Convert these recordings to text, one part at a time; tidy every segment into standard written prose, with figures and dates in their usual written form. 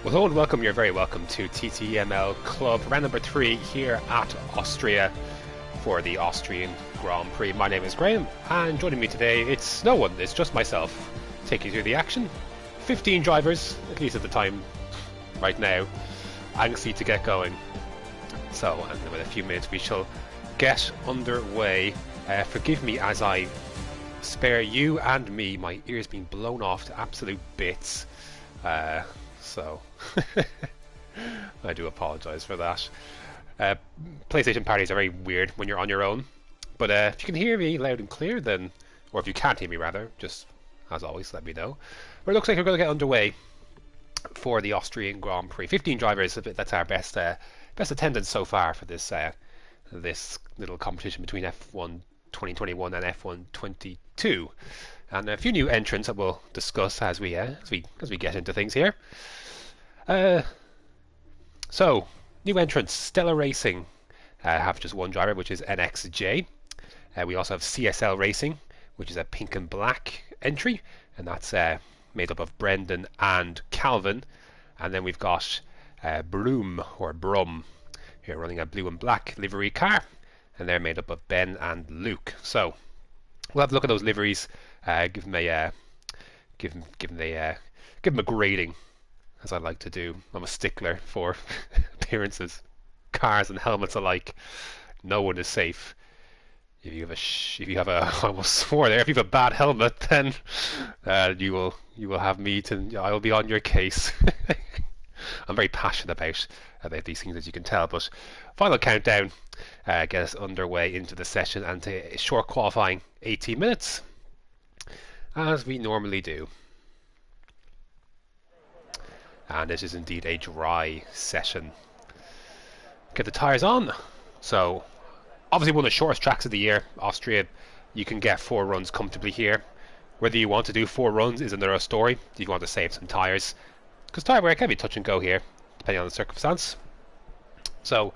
Well, hello and welcome. You're very welcome to TTML Club, round number 3 here at Austria for the Austrian Grand Prix. My name is Graham, and joining me today, it's no one, it's just myself, taking you through the action. 15 drivers, at least at the time, right now, angsty to get going. So, and in a few minutes we shall get underway. Forgive me as I spare you and me, my ears being blown off to absolute bits. So I do apologise for that. PlayStation parties are very weird when you're on your own, but if you can hear me loud and clear, then, or if you can't hear me rather, just as always let me know. But it looks like we're going to get underway for the Austrian Grand Prix. 15 drivers, that's our best attendance so far for this this little competition between F1 2021 and F1 22, and a few new entrants that we'll discuss as we get into things here. So, new entrants, Stella Racing have just one driver, which is NXJ. We also have CSL Racing, which is a pink and black entry, and that's made up of Brendan and Calvin. And then we've got Brum here running a blue and black livery car, and they're made up of Ben and Luke. So we'll have a look at those liveries, give them a grading, as I like to do. I'm a stickler for appearances, cars and helmets alike. No one is safe. If you have a I almost swore there. If you have a bad helmet, then you will have me to. I'll be on your case. I'm very passionate about these things, as you can tell. But final countdown, get us underway into the session and to a short qualifying, 18 minutes, as we normally do. And this is indeed a dry session. Get the tyres on. So, obviously one of the shortest tracks of the year, Austria. You can get 4 runs comfortably here. Whether you want to do 4 runs is another story. You want to save some tyres, because tyre wear can be touch and go here, depending on the circumstance. So,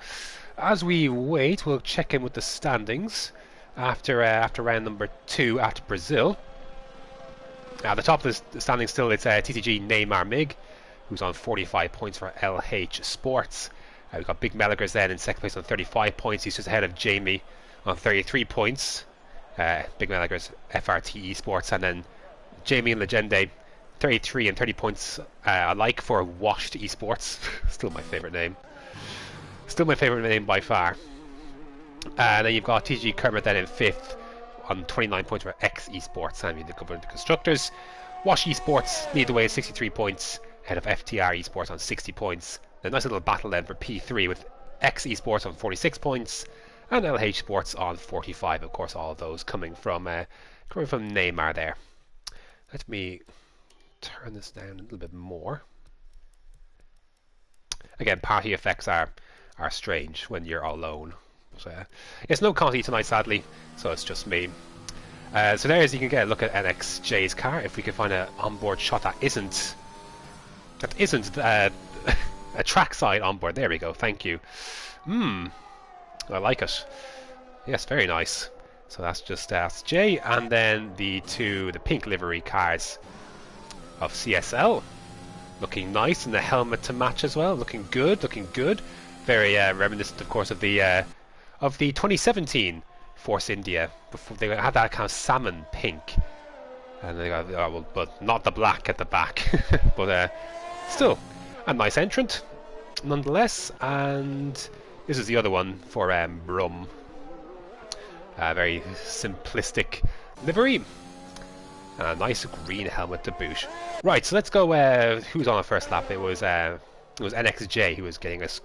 as we wait, we'll check in with the standings after round number 2 at Brazil. At the top of the standings still, it's TTG Neymar Mig, who's on 45 points for LH Sports. We've got Big Meligers then in second place on 35 points. He's just ahead of Jamie on 33 points. Big Meligers FRT Esports, and then Jamie and Legende 33 and 30 points alike for Washed Esports. Still my favourite name. Still my favourite name by far. And then you've got TG Kermit then in 5th on 29 points for X Esports. And we cover the constructors. Wash Esports lead the way at 63 points, ahead of FTR Esports on 60 points. A nice little battle then for P3 with X Esports on 46 points and LH Sports on 45. Of course, all of those coming from Neymar there. Let me turn this down a little bit more. Again, party effects are strange when you're alone. But, it's no Conti tonight, sadly, so it's just me. So there is, you can get a look at NXJ's car. If we can find an onboard shot that isn't a trackside onboard. There we go. Thank you. I like it. Yes, very nice. So that's just J, and then the pink livery cars of CSL, looking nice, and the helmet to match as well. Looking good. Very reminiscent, of course, of the 2017 Force India. Before they had that kind of salmon pink, and they got but not the black at the back. But still a nice entrant nonetheless. And this is the other one for Brum. Very simplistic livery and a nice green helmet to boot. Right, so let's go. Who's on the first lap? It was NXJ who was getting us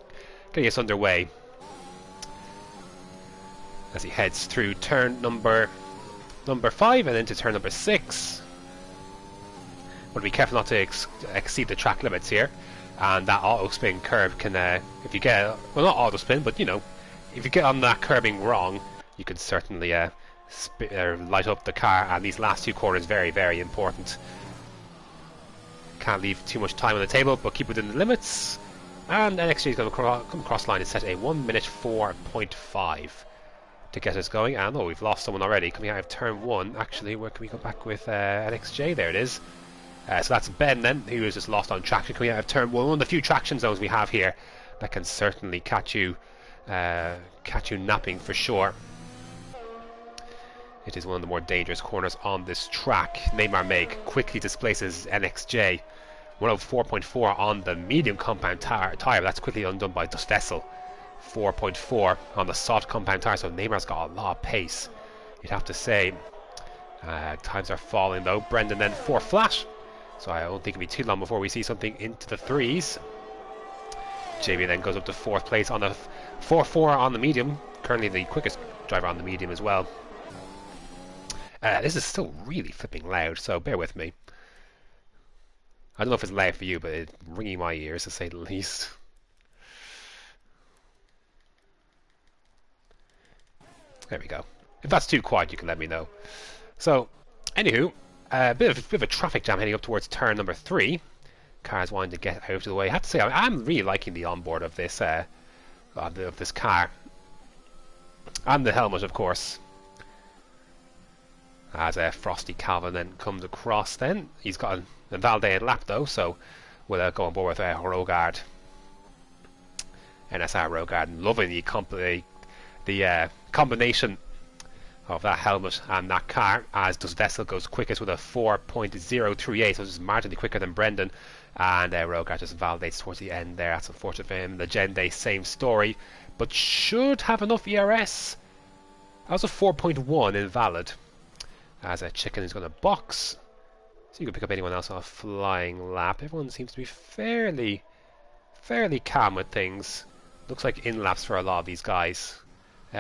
underway as he heads through turn number 5 and into turn number 6. But be careful not to exceed the track limits here, and that auto spin curve can, if you get, well, not auto spin, but if you get on that curbing wrong, you can certainly light up the car. And these last 2 corners very, very important. Can't leave too much time on the table, but keep within the limits. And NXT is going to come across line and set a 1 minute 4.5 to get us going. And we've lost someone already coming out of turn 1. Actually, where can we go back with NXJ? There it is. So that's Ben then, who is just lost on traction coming out of turn one. One of the few traction zones we have here that can certainly catch you napping for sure. It is one of the more dangerous corners on this track. Neymar Meg quickly displaces NXJ. 104.4 on the medium compound tyre. That's quickly undone by Dustessel. 4.4 on the soft compound tyre. So Neymar's got a lot of pace, you'd have to say. Times are falling though. Brendan then 4 flat. So I don't think it'll be too long before we see something into the threes. Jamie then goes up to 4th place on the 4.4 on the medium. Currently the quickest driver on the medium as well. This is still really flipping loud, so bear with me. I don't know if it's loud for you, but it's ringing my ears to say the least. There we go. If that's too quiet, you can let me know. So, anywho, a bit of a traffic jam heading up towards turn number 3. Cars wanting to get out of the way. I have to say, I'm really liking the onboard of this car, and the helmet, of course. As Frosty Calvin then comes across, then he's got a validated lap though, so we'll go on board with Rogard, NSR Rogard, loving the combination of that helmet and that car, as does Vessel goes quickest with a 4.038, so this is marginally quicker than Brendan, and Rogard just validates towards the end there. That's unfortunate for him. Legende, same story, but should have enough ERS. That was a 4.1 invalid. As a Chicken is going to box, so you can pick up anyone else on a flying lap. Everyone seems to be fairly calm with things. Looks like in laps for a lot of these guys.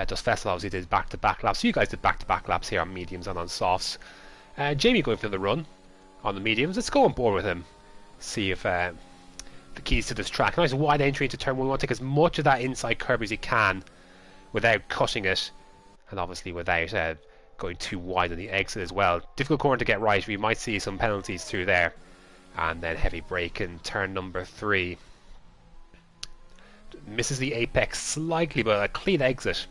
Just Vessel obviously did back-to-back laps. So you guys did back-to-back laps here on mediums and on softs. Jamie going for the run on the mediums. Let's go on board with him. See if the keys to this track. Nice wide entry into turn 1. We want to take as much of that inside curb as you can without cutting it, and obviously without going too wide on the exit as well. Difficult corner to get right. We might see some penalties through there. And then heavy brake in turn number 3. Misses the apex slightly, but a clean exit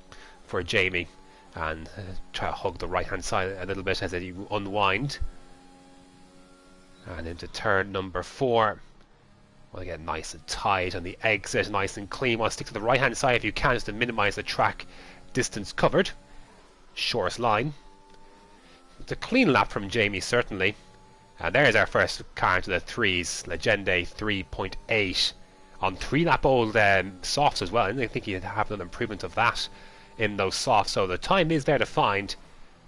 for Jamie. And try to hug the right hand side a little bit as you unwind. And into turn number 4. Want to get nice and tight on the exit, nice and clean. Want to stick to the right hand side if you can, just to minimize the track distance covered. Shortest line. It's a clean lap from Jamie, certainly. And there's our first car into the threes. Legende 3.8 on 3-lap old softs as well. I didn't think you'd have an improvement of that in those softs. So the time is there to find.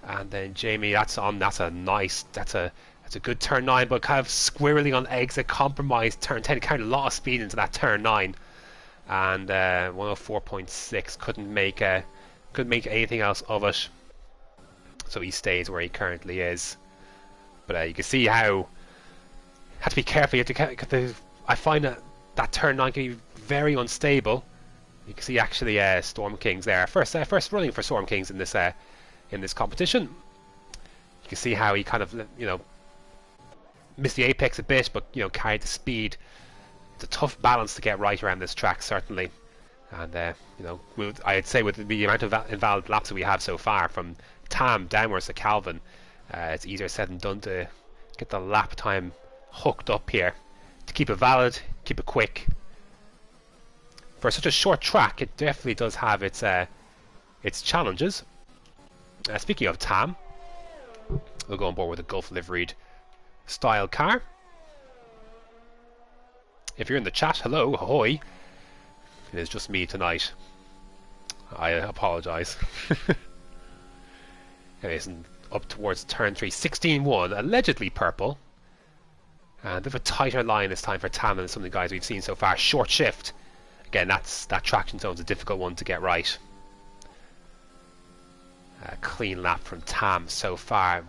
And then Jamie, that's a good turn 9, but kind of squirreling on exit, compromised turn 10. Carried a lot of speed into that turn 9. And 104.6 couldn't make anything else of it. So he stays where he currently is. But you can see how you have to be careful. You have to, I find that turn 9 can be very unstable. You can see actually Storm Kings there. First running for Storm Kings in this competition. You can see how he kind of missed the apex a bit, but carried the speed. It's a tough balance to get right around this track, certainly. And I'd say with the amount of invalid laps that we have so far, from Tam downwards to Calvin, it's easier said than done to get the lap time hooked up here. To keep it valid, keep it quick. For such a short track, it definitely does have its challenges. Speaking of Tam, we'll go on board with a Gulf liveried style car. If you're in the chat, hello, ahoy. It is just me tonight. I apologise. Anyways, up towards turn 3, 16-1, allegedly purple. And a bit of a tighter line this time for Tam than some of the guys we've seen so far. Short shift. Again, that traction zone's a difficult one to get right. A clean lap from Tam so far.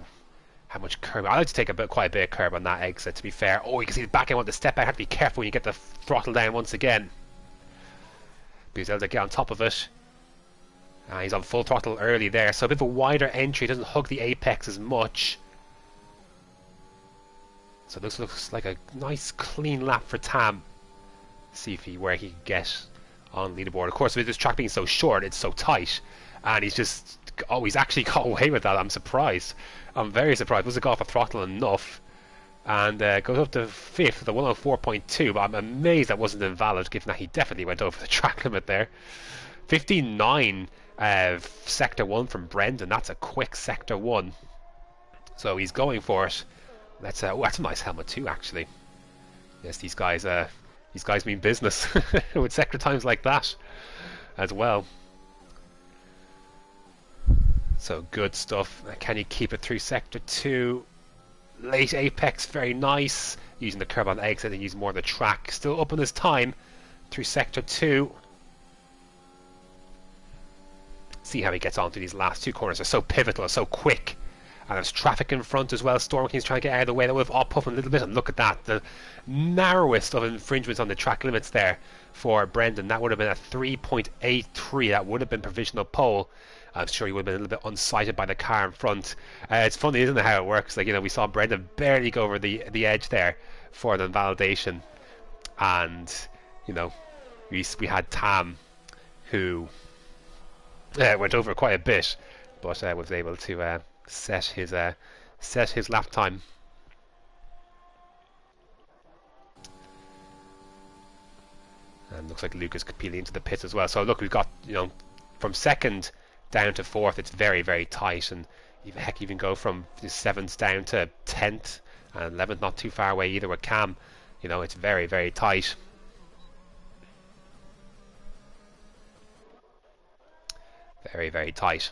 How much curb? I like to take quite a bit of curb on that exit, to be fair. Oh, you can see the back end want to step back. Have to be careful when you get the throttle down once again. Because able to get on top of it. He's on full throttle early there, so a bit of a wider entry, doesn't hug the apex as much. So this looks like a nice clean lap for Tam. See where he can get on leaderboard. Of course, with this track being so short, it's so tight, and he's actually got away with that. I'm surprised. I'm very surprised. Wasn't got off a throttle enough and goes up to 5th with a 104.2, but I'm amazed that wasn't invalid given that he definitely went over the track limit there. 59 sector 1 from Brendan. That's a quick sector 1, so he's going for it. That's a nice helmet too, actually. Yes, these guys mean business with sector times like that as well. So good stuff. Can you keep it through sector 2? Late apex, very nice. Using the curb on the exit and using more of the track. Still up on his time through sector 2. See how he gets on through these last 2 corners. They're so pivotal, so quick. And there's traffic in front as well. Storm King's trying to get out of the way. That would have off-puffed him a little bit. And look at that. The narrowest of infringements on the track limits there for Brendan. That would have been a 3.83. That would have been provisional pole. I'm sure he would have been a little bit unsighted by the car in front. It's funny, isn't it, how it works? Like, you know, we saw Brendan barely go over the edge there for the invalidation. And, you know, we had Tam, who went over quite a bit, but was able to set his lap time. And looks like Luke is peeling into the pits as well. So look, we've got, you know, from second down to 4th, it's very, very tight, and even go from the 7th down to 10th, and 11th not too far away either with Cam. You know, it's very, very tight. Very, very tight.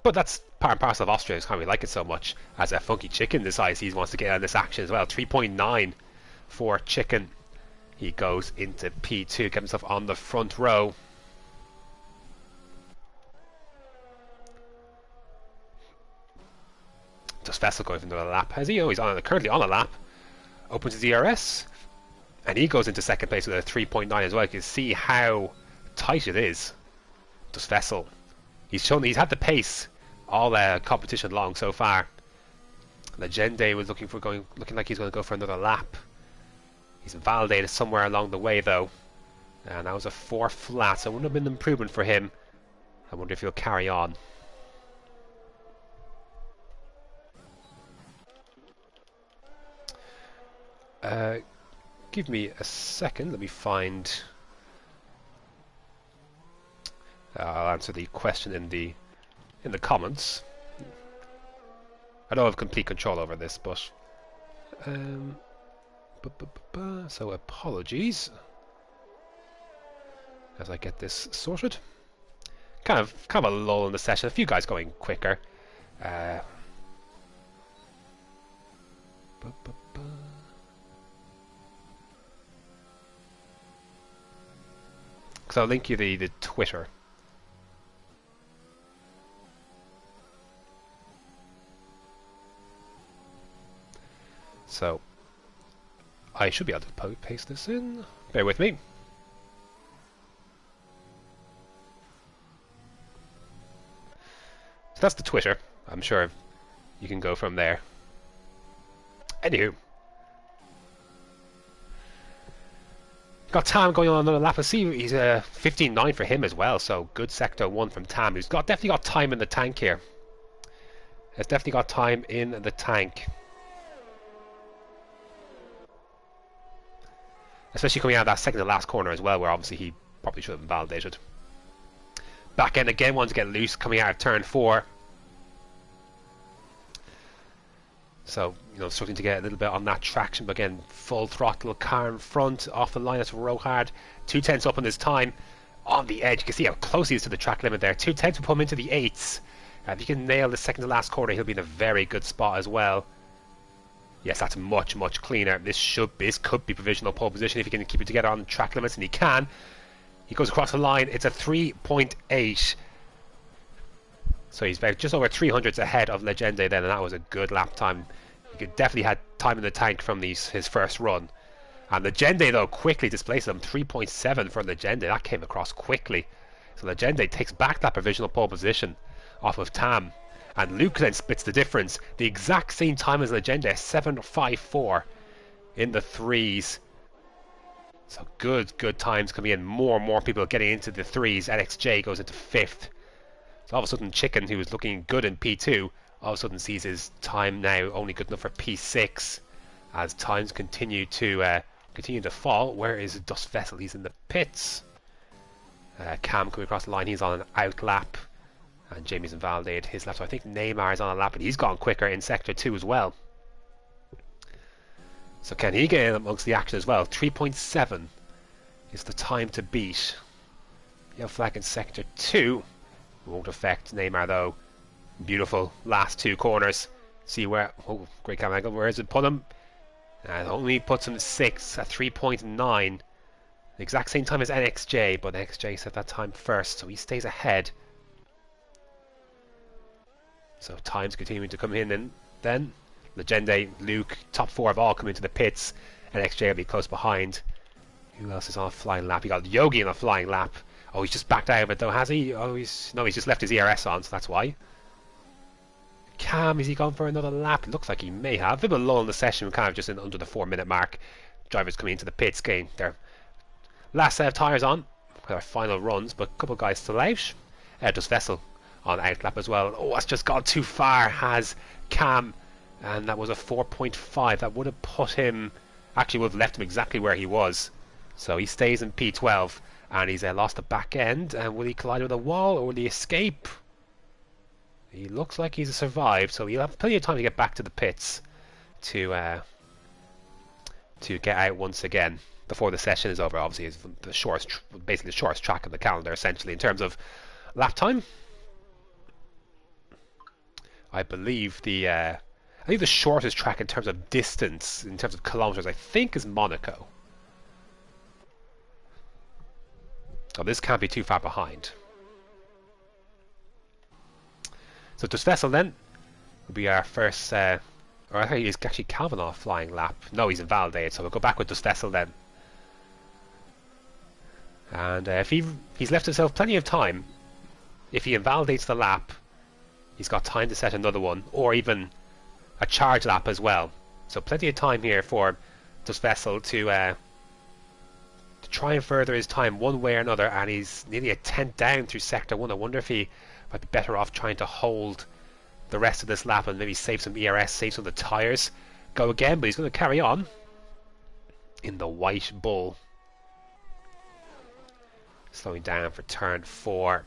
But that's part and parcel of Austria. Is how we like it so much. As a Funky Chicken decides he wants to get out of this action as well. 3.9 for Chicken. He goes into P2, get himself on the front row. Just Vessel going into a lap. As he always currently on a lap. Opens his ERS. And he goes into second place with a 3.9 as well. You can see how tight it is. Just Vessel. He's had the pace all competition long so far. Legende was looking like he's going to go for another lap. He's validated somewhere along the way though. And that was a 4 flat, so it wouldn't have been an improvement for him. I wonder if he'll carry on. Give me a second, let me find... I'll answer the question in the comments. I don't have complete control over this, but... so apologies as I get this sorted. Kind of a lull in the session, a few guys going quicker. So I'll link you the Twitter. So I should be able to paste this in. Bear with me. So that's the Twitter. I'm sure you can go from there. Anywho. Got Tam going on another lap. I see he's 15.9 for him as well, so good sector 1 from Tam, who's definitely got time in the tank here. Has definitely got time in the tank. Especially coming out of that second to last corner as well, where obviously he probably should have been validated. Back end again, wants to get loose coming out of turn 4. So, you know, struggling to get a little bit on that traction, but again, full throttle car in front, off the line, that's Rohard. 2/10 up on his time, on the edge. You can see how close he is to the track limit there. 2/10 will put him into the 8s. If he can nail the second to last corner, he'll be in a very good spot as well. Yes, that's much, much cleaner. This could be provisional pole position if he can keep it together on the track limits, and he can. He goes across the line. It's a 3.8. So he's about just over 300s ahead of Legende then, and that was a good lap time. He definitely had time in the tank from his first run. And Legende, though, quickly displaced him. 3.7 for Legende. That came across quickly. So Legende takes back that provisional pole position off of Tam. And Luke then splits the difference. The exact same time as Legende, 7.54 in the 3s. So good times coming in. More and more people getting into the 3s. NXJ goes into 5th. So all of a sudden Chicken, who was looking good in P2, all of a sudden sees his time now only good enough for P6. as times continue to fall. Where is Dust Vessel? He's in the pits. Cam coming across the line, he's on an out lap, and Jamie's invalidated his lap, so I think Neymar is on a lap, but he's gone quicker in sector 2 as well. So can he get in amongst the action as well? 3.7 is the time to beat. Yellow flag in sector 2 won't affect Neymar though. Beautiful last 2 corners. See where, oh, great camera angle, where does it put him? And only puts him 6 at 3.9. The exact same time as NXJ, but NXJ set that time first, so he stays ahead. So times continuing to come in, and then Legende, Luke, top 4 have all come into the pits. NXJ will be close behind. Who else is on a flying lap? You got Yogi on a flying lap. Oh, he's just backed out of it though, has he? Oh, he's just left his ERS on, so that's why. Cam, is he gone for another lap? It looks like he may have. A bit of a lull in the session, we're kind of just in under the 4-minute mark. Drivers coming into the pits, getting their last set of tyres on for our final runs, but a couple of guys still out. Dust Vessel on out lap as well. Oh, that's just gone too far, has Cam, and that was a 4.5. That would have put him, actually would have left him exactly where he was. So he stays in P12, and he's lost the back end. And will he collide with a wall, or will he escape? He looks like he's survived, so he'll have plenty of time to get back to the pits to get out once again before the session is over. Obviously, it's the shortest, basically the shortest track of the calendar, essentially in terms of lap time. I believe the shortest track in terms of distance, in terms of kilometers, I think is Monaco. Oh, this can't be too far behind. So Dust Vessel then will be our first, or I think he's actually Calvin off flying lap. No, he's invalidated, so we'll go back with Dust Vessel then. And if he's left himself plenty of time, if he invalidates the lap, he's got time to set another one, or even a charge lap as well. So plenty of time here for Dust Vessel to try and further his time one way or another, and he's nearly a tenth down through sector 1. I wonder if he might be better off trying to hold the rest of this lap and maybe save some ERS, save some of the tyres, go again, but he's going to carry on in the white bull. Slowing down for turn 4.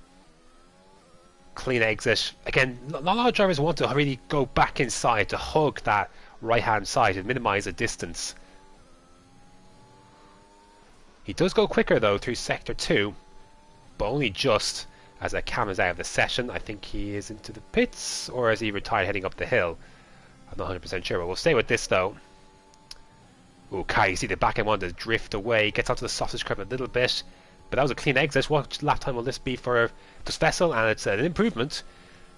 Clean exit. Again, not a lot of drivers want to really go back inside to hug that right hand side and minimise the distance. He does go quicker though through sector 2, but only just as Cam is out of the session. I think he is into the pits, or is he retired heading up the hill? I'm not 100% sure, but we'll stay with this though. Okay, you see the back end wanted to drift away, gets onto the sausage curb a little bit, but that was a clean exit. What lap time will this be for Dust Vessel? And it's an improvement,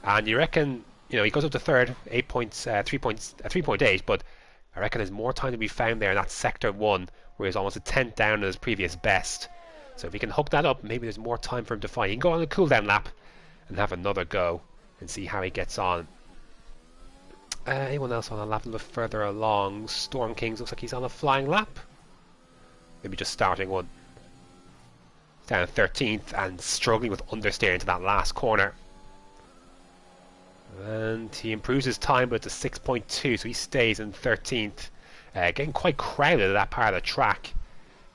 and you reckon, you know, he goes up to third, 3.8, but I reckon there's more time to be found there in that sector 1, where he's almost a tenth down in his previous best. So if he can hook that up, maybe there's more time for him to fight. He can go on a cool down lap and have another go and see how he gets on. Anyone else on a lap a little further along? Storm Kings looks like he's on a flying lap. Maybe just starting one. Down 13th and struggling with understeer into that last corner. And he improves his time, but it's a 6.2, so he stays in 13th. Getting quite crowded at that part of the track,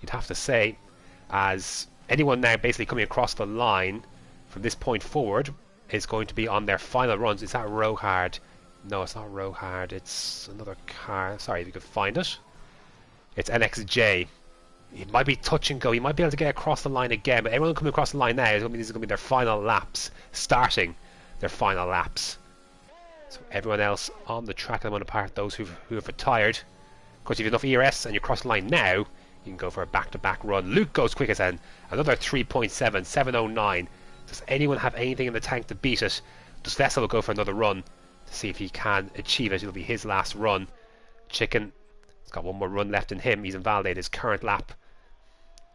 you'd have to say, as anyone now basically coming across the line from this point forward is going to be on their final runs. Is that Rohard? No, it's not Rohard, it's another car. Sorry, if you could find it. It's NXJ. He might be touch and go. He might be able to get across the line again, but everyone coming across the line now is going to be their final laps, starting their final laps. So everyone else on the track, I'm going to part those who have retired. Of course, if you have enough ERS and you cross the line now, you can go for a back-to-back run. Luke goes quickest then, another 3.7, 7.09. Does anyone have anything in the tank to beat it? Dust Vessel will go for another run to see if he can achieve it. It'll be his last run. Chicken, he's got one more run left in him. He's invalidated his current lap,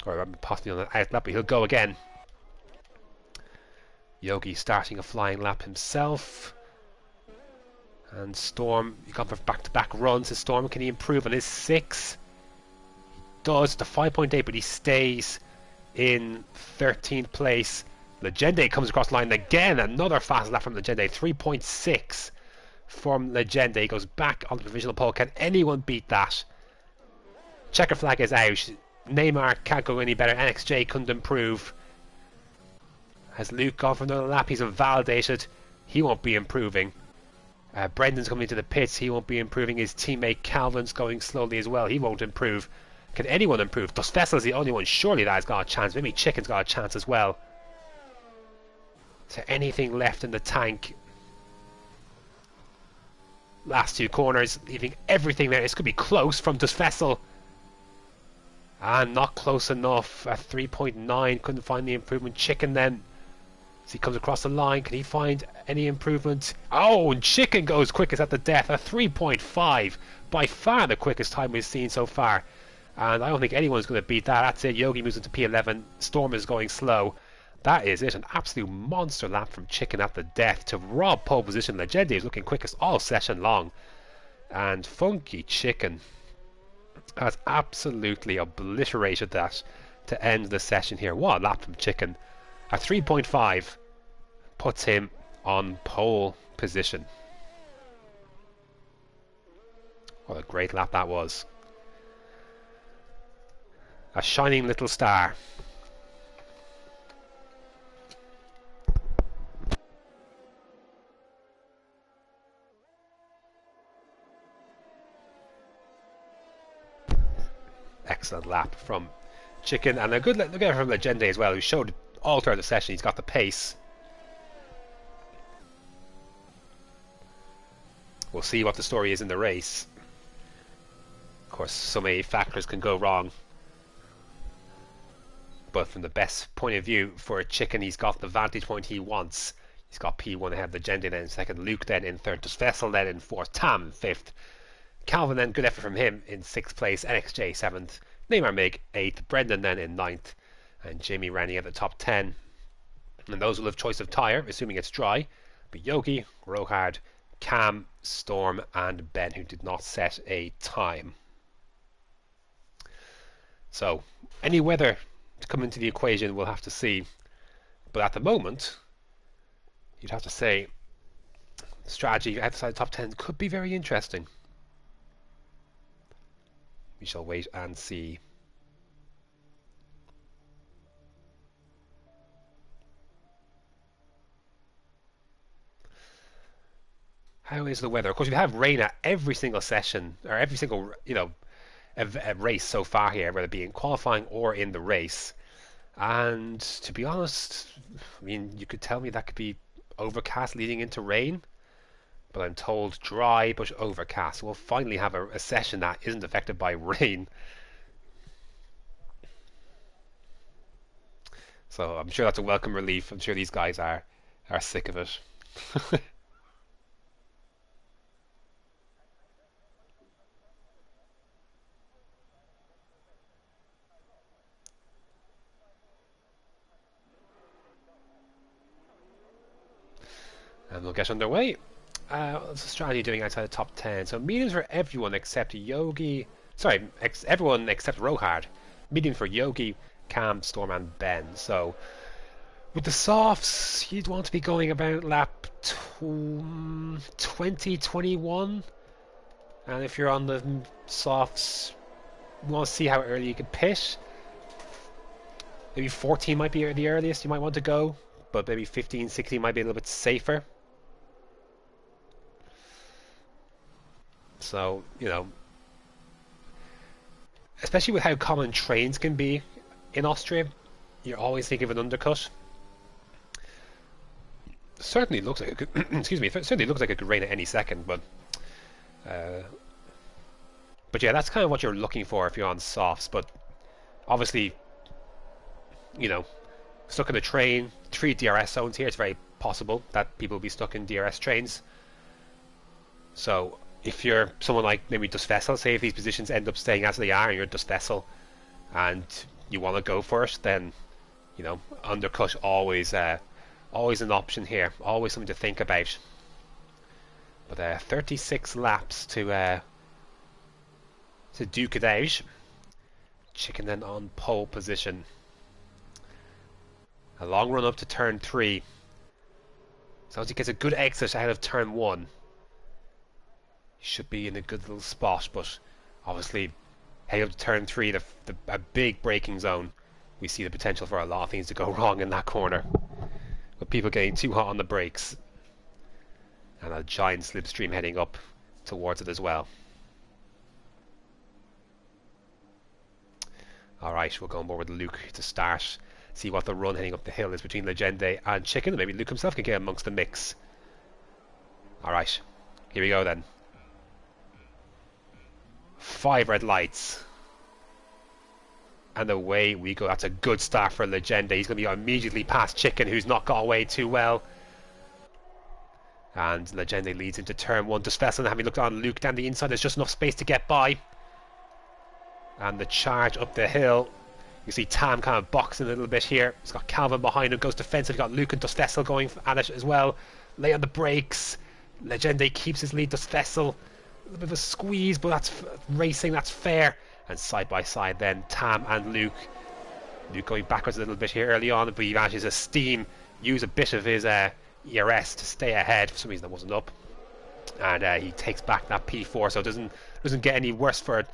or possibly on an out lap, but he'll go again. Yogi starting a flying lap himself. And Storm, he's gone for back-to-back runs. Is Storm, can he improve on his 6? He does, the 5.8, but he stays in 13th place. Legende comes across the line again. Another fast lap from Legende, 3.6. from Legende. He goes back on the provisional pole. Can anyone beat that? Checker flag is out. Neymar can't go any better. NXJ couldn't improve. Has Luke gone for another lap? He's invalidated. He won't be improving. Brendan's coming into the pits. He won't be improving. His teammate Calvin's going slowly as well. He won't improve. Can anyone improve? Dos Vessel's the only one. Surely that's got a chance. Maybe Chicken's got a chance as well. Is there anything left in the tank? Last two corners, leaving everything there. This could be close from Dos Vessel. And not close enough. At 3.9, couldn't find the improvement. Chicken then, as he comes across the line, can he find any improvement? Oh, and Chicken goes quickest at the death. A 3.5, by far the quickest time we've seen so far. And I don't think anyone's going to beat that. That's it. Yogi moves into P11. Storm is going slow. That is it. An absolute monster lap from Chicken at the death to rob pole position. Legende is looking quickest all session long. And Funky Chicken has absolutely obliterated that to end the session here. What a lap from Chicken. A 3.5 puts him on pole position. What a great lap that was. A shining little star. Excellent lap from Chicken, and a good look at from Legende as well, who showed all throughout the session he's got the pace. We'll see what the story is in the race. Of course, so many factors can go wrong. But from the best point of view for Chicken, he's got the vantage point he wants. He's got P1 ahead of Legende then in second, Luke then in third, Dos Vessel then in fourth, Tam in fifth. Calvin then, good effort from him in 6th place, NXJ 7th, Neymar Mig 8th, Brendan then in 9th, and Jamie Rennie at the top 10. And those will have choice of tyre, assuming it's dry, but Yogi, Rohard, Cam, Storm and Ben, who did not set a time. So, any weather to come into the equation we'll have to see, but at the moment, you'd have to say, strategy outside the top 10 could be very interesting. We shall wait and see. How is the weather? Of course, we have rain at every single session, or every single, a race so far here, whether it be in qualifying or in the race. And to be honest, I mean, you could tell me that could be overcast leading into rain, but I'm told dry but overcast. We'll finally have a session that isn't affected by rain. So I'm sure that's a welcome relief. I'm sure these guys are sick of it. And we'll get underway. What's the strategy doing outside the top 10? So mediums for everyone except Yogi. Sorry, everyone except Rohard. Medium for Yogi, Cam, Storm and Ben. So with the softs, you'd want to be going about lap 20, 21. And if you're on the softs, you want to see how early you can pit. Maybe 14 might be the earliest you might want to go, but maybe 15, 16 might be a little bit safer. So, especially with how common trains can be in Austria, you're always thinking of an undercut. Certainly looks like it could, excuse me, certainly looks like it could rain at any second, but yeah, that's kind of what you're looking for if you're on softs. But obviously, stuck in a train, 3 DRS zones here, it's very possible that people will be stuck in DRS trains. So if you're someone like maybe Dos Vessel, say if these positions end up staying as they are and you're Dos Vessel and you want to go for it, then undercut always an option here, always something to think about. But 36 laps to duke it out. Chicken then on pole position. A long run up to turn 3. So as he gets a good exit out of turn 1. Should be in a good little spot, but obviously heading up to turn 3, a big braking zone. We see the potential for a lot of things to go wrong in that corner, with people getting too hot on the brakes, and a giant slipstream heading up towards it as well. Alright, we'll go on board with Luke to start. See what the run heading up the hill is between Legende and Chicken. Maybe Luke himself can get amongst the mix. Alright, here we go then. 5 red lights. And away we go. That's a good start for Legende. He's going to be immediately past Chicken, who's not got away too well. And Legende leads into turn 1. Svesson, having looked on Luke down the inside, there's just enough space to get by. And the charge up the hill. You see Tam kind of boxing a little bit here. He's got Calvin behind him, goes defensive. He's got Luke and Svesson going at it as well. Lay on the brakes. Legende keeps his lead. Svesson, a little bit of a squeeze, but that's racing, that's fair. And side by side then, Tam and Luke. Luke going backwards a little bit here early on, but he manages to steam, use a bit of his ERS to stay ahead. For some reason that wasn't up. And he takes back that P4, so it doesn't get any worse for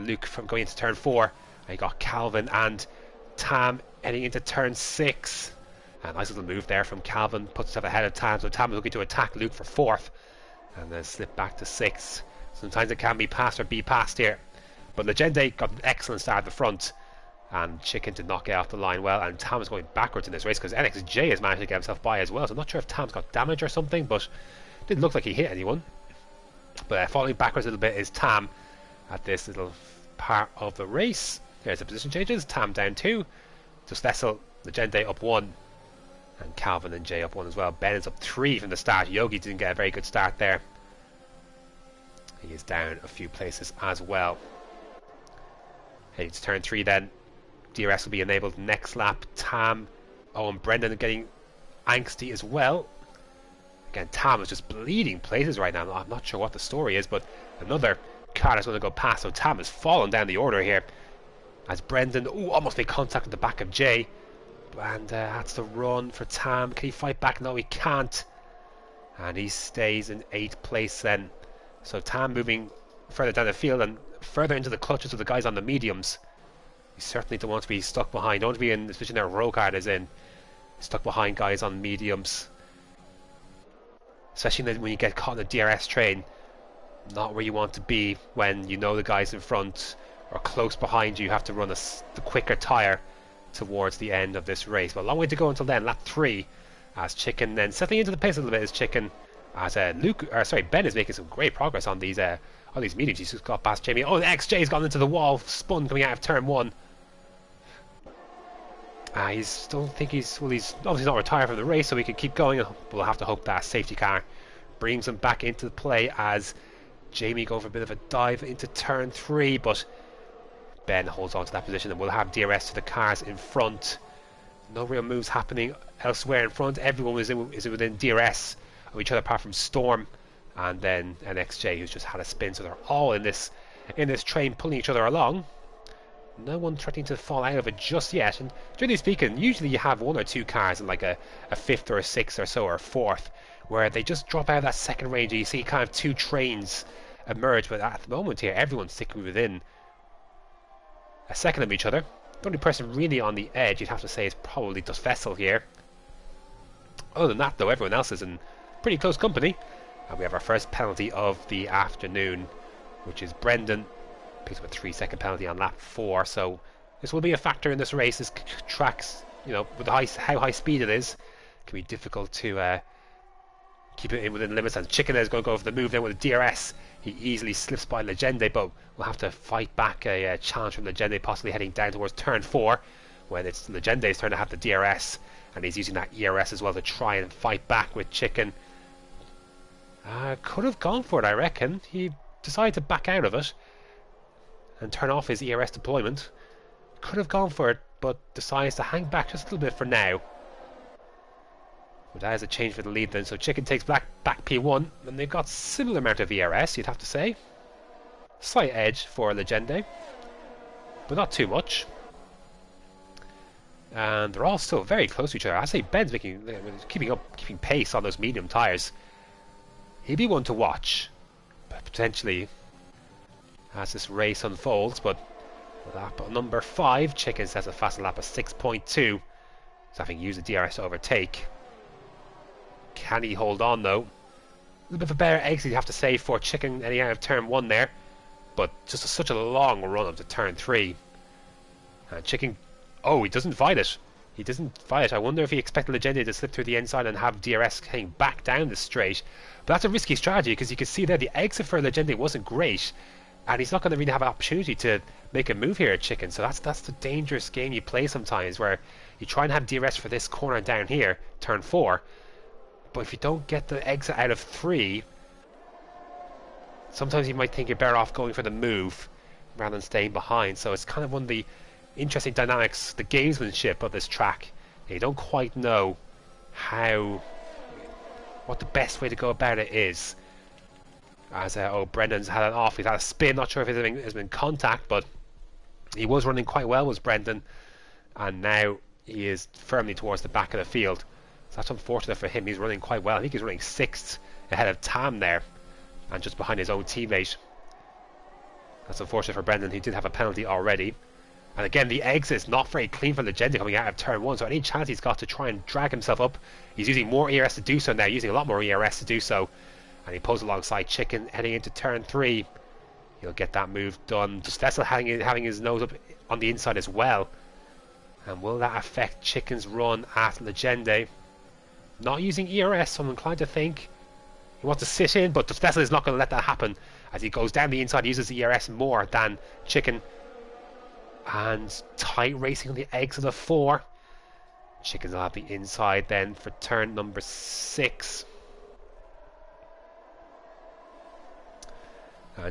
Luke from going into turn 4. And he got Calvin and Tam heading into turn 6. A nice little move there from Calvin, puts himself ahead of Tam, so Tam is looking to attack Luke for 4th. And then slip back to 6th. Sometimes it can be passed or be passed here. But Legende got an excellent start at the front, and Chicken did not get off the line well, and Tam is going backwards in this race because NXJ has managed to get himself by as well, so I'm not sure if Tam's got damage or something, but it didn't look like he hit anyone. But falling backwards a little bit is Tam at this little part of the race. There's the position changes. Tam down 2, Svesson, Legende up 1, and Calvin and Jay up 1 as well. Ben is up 3 from the start. Yogi didn't get a very good start there. He is down a few places as well. Heading to turn 3 then. DRS will be enabled next lap. Tam, and Brendan are getting angsty as well. Again, Tam is just bleeding places right now. I'm not sure what the story is, but another car is going to go past. So Tam has fallen down the order here. As Brendan almost made contact with the back of Jay. And that's the run for Tam. Can he fight back? No, he can't. And he stays in 8th place then. So Tam moving further down the field and further into the clutches of the guys on the mediums. You certainly don't want to be stuck behind. Don't want to be in, especially now Rocard is in, stuck behind guys on mediums. Especially when you get caught in the DRS train. Not where you want to be when you know the guys in front or close behind you. You have to run the quicker tyre towards the end of this race. But a long way to go until then. Lap 3 as Chicken then settling into the pace a little bit as Chicken. As Ben is making some great progress on these mediums. He's just got past Jamie. Oh, the XJ's gone into the wall, spun coming out of turn 1. He's obviously not retired from the race, so we can keep going. We'll have to hope that safety car brings him back into the play as Jamie going for a bit of a dive into turn 3, but Ben holds on to that position, and we'll have DRS to the cars in front. No real moves happening elsewhere in front. Everyone is within DRS of each other apart from Storm and then NXJ, who's just had a spin, so they're all in this train pulling each other along. No one threatening to fall out of it just yet. And generally speaking, usually you have 1 or 2 cars in like a 5th or a 6th or so, or a 4th, where they just drop out of that second range and you see kind of 2 trains emerge. But at the moment here, everyone's sticking within a second of each other. The only person really on the edge, you'd have to say, is probably Svesson here. Other than that, though, everyone else is in pretty close company. And we have our first penalty of the afternoon, which is Brendan picks up a 3-second penalty on lap 4. So this will be a factor in this race. This track's, with how high speed it is, can be difficult to keep it in within limits. And Chicken is going to go for the move then with a DRS. He easily slips by Legende, but we'll have to fight back a challenge from Legende, possibly heading down towards turn 4 when it's Legende's turn to have the DRS, and he's using that ERS as well to try and fight back with Chicken. Could have gone for it, I reckon. He decided to back out of it and turn off his ERS deployment. Could have gone for it, but decides to hang back just a little bit for now. But that is a change for the lead then. So Chicken takes back P1, and they've got similar amount of ERS, you'd have to say. Slight edge for Legende, but not too much. And they're all still very close to each other. I say Ben's keeping pace on those medium tyres. He'd be one to watch. But potentially as this race unfolds. But lap number 5, Chickens has a faster lap of 6.2. He's having used the DRS to overtake. Can he hold on though? A little bit of a better exit you have to say for Chicken heading out of turn 1 there. But just such a long run up to turn 3. Chicken, oh, he doesn't fight it. He doesn't fight it. I wonder if he expected Legende to slip through the inside and have DRS heading back down the straight. But that's a risky strategy because you can see there the exit for Legende wasn't great. And he's not going to really have an opportunity to make a move here at Chicken. So that's the dangerous game you play sometimes, where you try and have DRS for this corner down here, turn 4. But if you don't get the exit out of 3, sometimes you might think you're better off going for the move rather than staying behind. So it's kind of one of the interesting dynamics, the gamesmanship of this track. You don't quite know what the best way to go about it is. As Brendan's had an off, he's had a spin, not sure if there's been contact, but he was running quite well, was Brendan, and now he is firmly towards the back of the field. So that's unfortunate for him. He's running quite well. I think he's running 6th ahead of Tam there, and just behind his own teammate. That's unfortunate for Brendan. He did have a penalty already. And again, the exit is not very clean for Legende coming out of turn 1, so any chance he's got to try and drag himself up, he's using more ERS to do so now, using a lot more ERS to do so. And he pulls alongside Chicken heading into turn 3. He'll get that move done. Just Vessel having his nose up on the inside as well. And will that affect Chicken's run at Legende? Not using ERS, so I'm inclined to think he wants to sit in, but Vessel is not going to let that happen. As he goes down the inside, he uses ERS more than Chicken. And tight racing on the exit of 4. Chickens will have the inside then for turn number 6.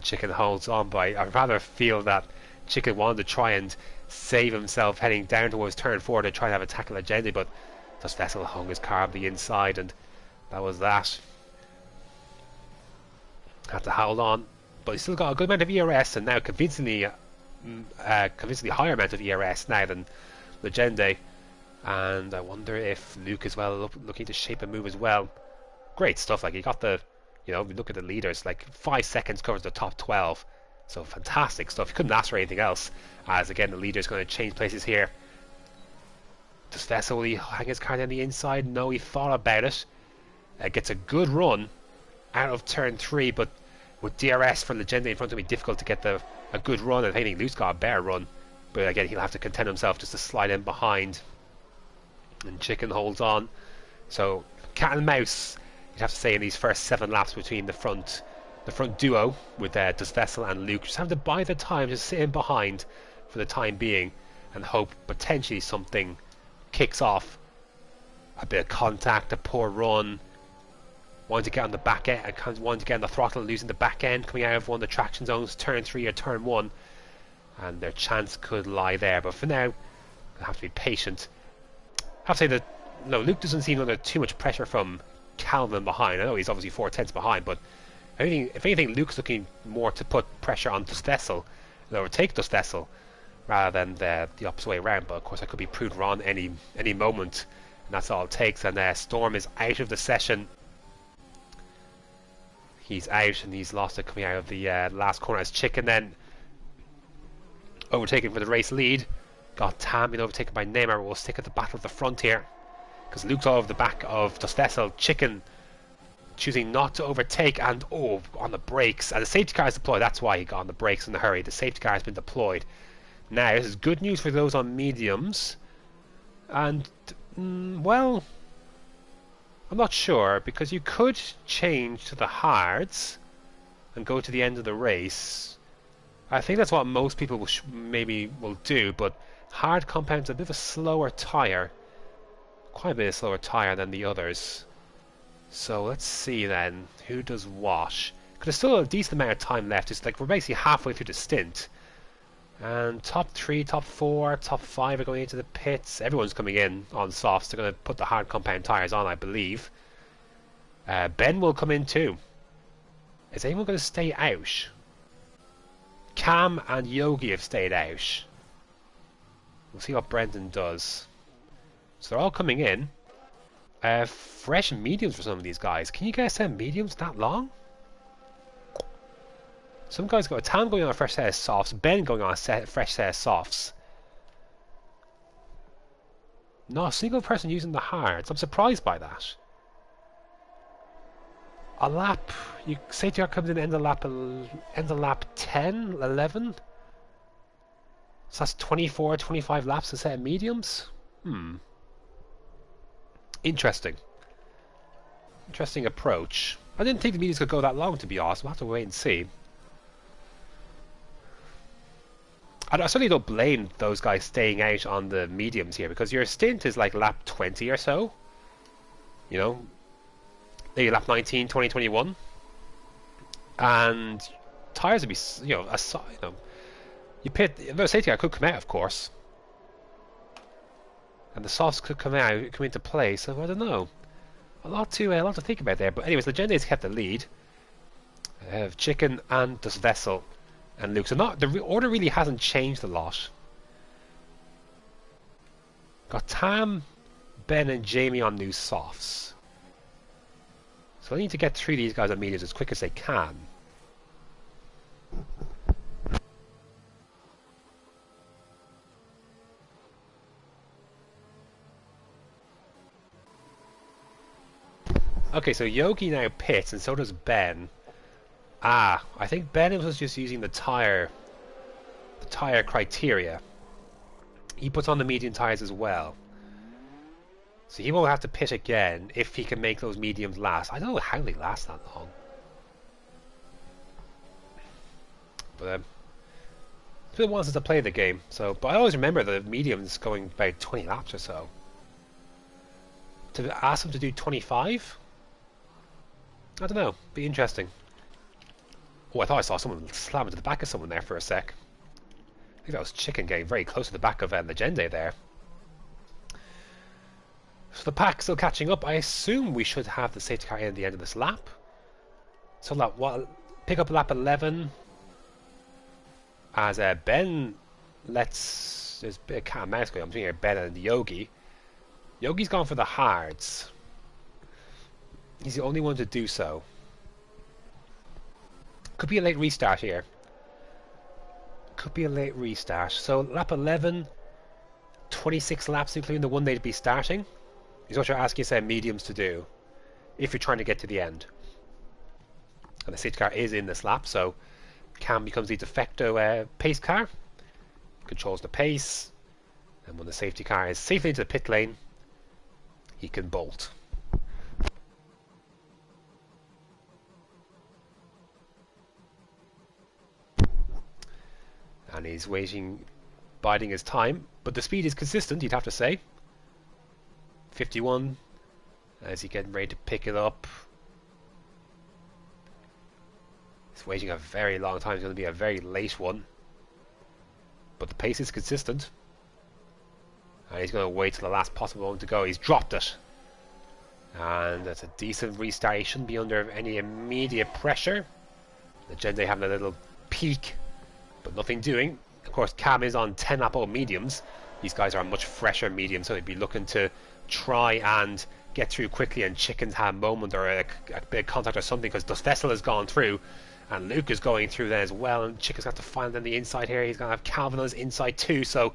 Chicken holds on by. I rather feel that Chicken wanted to try and save himself heading down towards turn 4 to try and have a tackle Legende, but just Vessel hung his car on the inside, and that was that. Had to hold on, but he's still got a good amount of ERS, and now convincingly higher amount of ERS now than Legende. And I wonder if Luke as well looking to shape a move as well. Great stuff. Like, he got the, you know, if you look at the leaders, like 5 seconds covers the top 12. So fantastic stuff. You couldn't ask for anything else. As again, the leader's going to change places here. Does Vessel, will he hang his car down the inside? No, he thought about it. Gets a good run out of turn 3, but with DRS for Legende in front of him, it'll be difficult to get a good run. And I think Luke's got a better run, but again, he'll have to content himself just to slide in behind. And Chicken holds on. So cat and mouse, you'd have to say, in these first 7 laps between the front duo with Does Vessel and Luke. Just have to buy the time, just sit in behind for the time being, and hope potentially something kicks off. A bit of contact, a poor run. Wanting to get on the back end, wanting to get on the throttle, losing the back end, coming out of one of the traction zones, turn 3 or turn 1, and their chance could lie there. But for now, they'll have to be patient. I have to say that no, Luke doesn't seem under too much pressure from Calvin behind. I know he's obviously 4/10 behind, but if anything, Luke's looking more to put pressure on Does Vessel and overtake Does Vessel rather than the opposite way around. But of course, I could be proved wrong any moment, and that's all it takes. And Storm is out of the session. He's out, and he's lost it coming out of the last corner as Chicken then overtaken for the race lead. Got Tam being overtaken by Neymar. We'll stick at the battle at the front here because Luke's all over the back of Does Vessel. Chicken choosing not to overtake, and on the brakes, and the safety car is deployed. That's why he got on the brakes in a hurry. The safety car has been deployed. Now this is good news for those on mediums, and well, I'm not sure, because you could change to the hards and go to the end of the race. I think that's what most people maybe will do, but hard compound's a bit of a slower tyre, quite a bit of slower tyre than the others. So let's see then who does what. Because there's still a decent amount of time left. It's like we're basically halfway through the stint, and top 3, top 4, top 5 are going into the pits. Everyone's coming in on softs. They're going to put the hard compound tyres on, I believe. Ben will come in too. Is anyone going to stay out? Cam and Yogi have stayed out. We'll see what Brendan does. So they're all coming in. Fresh mediums for some of these guys. Can you guys send mediums that long? Some guys got Tam going on a fresh set of softs, Ben going on a fresh set of softs. Not a single person using the hards. I'm surprised by that. A lap, you say to comes in end of lap 10, 11. So that's 24, 25 laps a set of mediums. Interesting. Interesting approach. I didn't think the mediums could go that long, to be honest. We'll have to wait and see. I certainly don't blame those guys staying out on the mediums here, because your stint is like lap 20 or so. You know, maybe lap 19, 20, 21. And tyres would be, you pit, the safety car could come out, of course. And the softs could come into play, so I don't know. A lot to think about there. But anyways, Legenda's kept the lead. Have Chicken and Das Vessel and Luke. So the order really hasn't changed a lot. Got Tam, Ben and Jamie on new softs. So I need to get through these guys on mediums as quick as they can. Okay, so Yogi now pits and so does Ben. I think Ben was just using the tire criteria. He puts on the medium tires as well. So he won't have to pit again if he can make those mediums last. I don't know how they last that long. But it's been a while since I played the game. But I always remember the mediums going about 20 laps or so. To ask them to do 25? I don't know. Be interesting. Oh, I thought I saw someone slam into the back of someone there for a sec. I think that was Chicken getting very close to the back of Legende there. So the pack still catching up. I assume we should have the safety car in at the end of this lap. So pick up lap 11. As Ben there's a bit of cat and mouse going on between here, Ben and Yogi. Yogi's gone for the hards. He's the only one to do so. Could be a late restart here. Could be a late restart. So lap 11, 26 laps including the one they'd be starting. Is what you're asking say mediums to do if you're trying to get to the end. And the safety car is in this lap, so Cam becomes the de facto pace car. Controls the pace, and when the safety car is safely into the pit lane, he can bolt. And he's waiting, biding his time, but the speed is consistent, you'd have to say. 51, as he getting ready to pick it up. He's waiting a very long time, it's going to be a very late one. But the pace is consistent. And he's going to wait till the last possible moment to go. He's dropped it. And that's a decent restart. He shouldn't be under any immediate pressure. Legende having a little peek, but nothing doing. Of course, Cam is on 10 lap old mediums. These guys are on much fresher mediums, so they'd be looking to try and get through quickly, and Chicken's had a moment or a bit of contact or something, because Das Vessel has gone through and Luke is going through then as well, and Chicken's got to find on the inside here. He's going to have Calvin on his inside too, so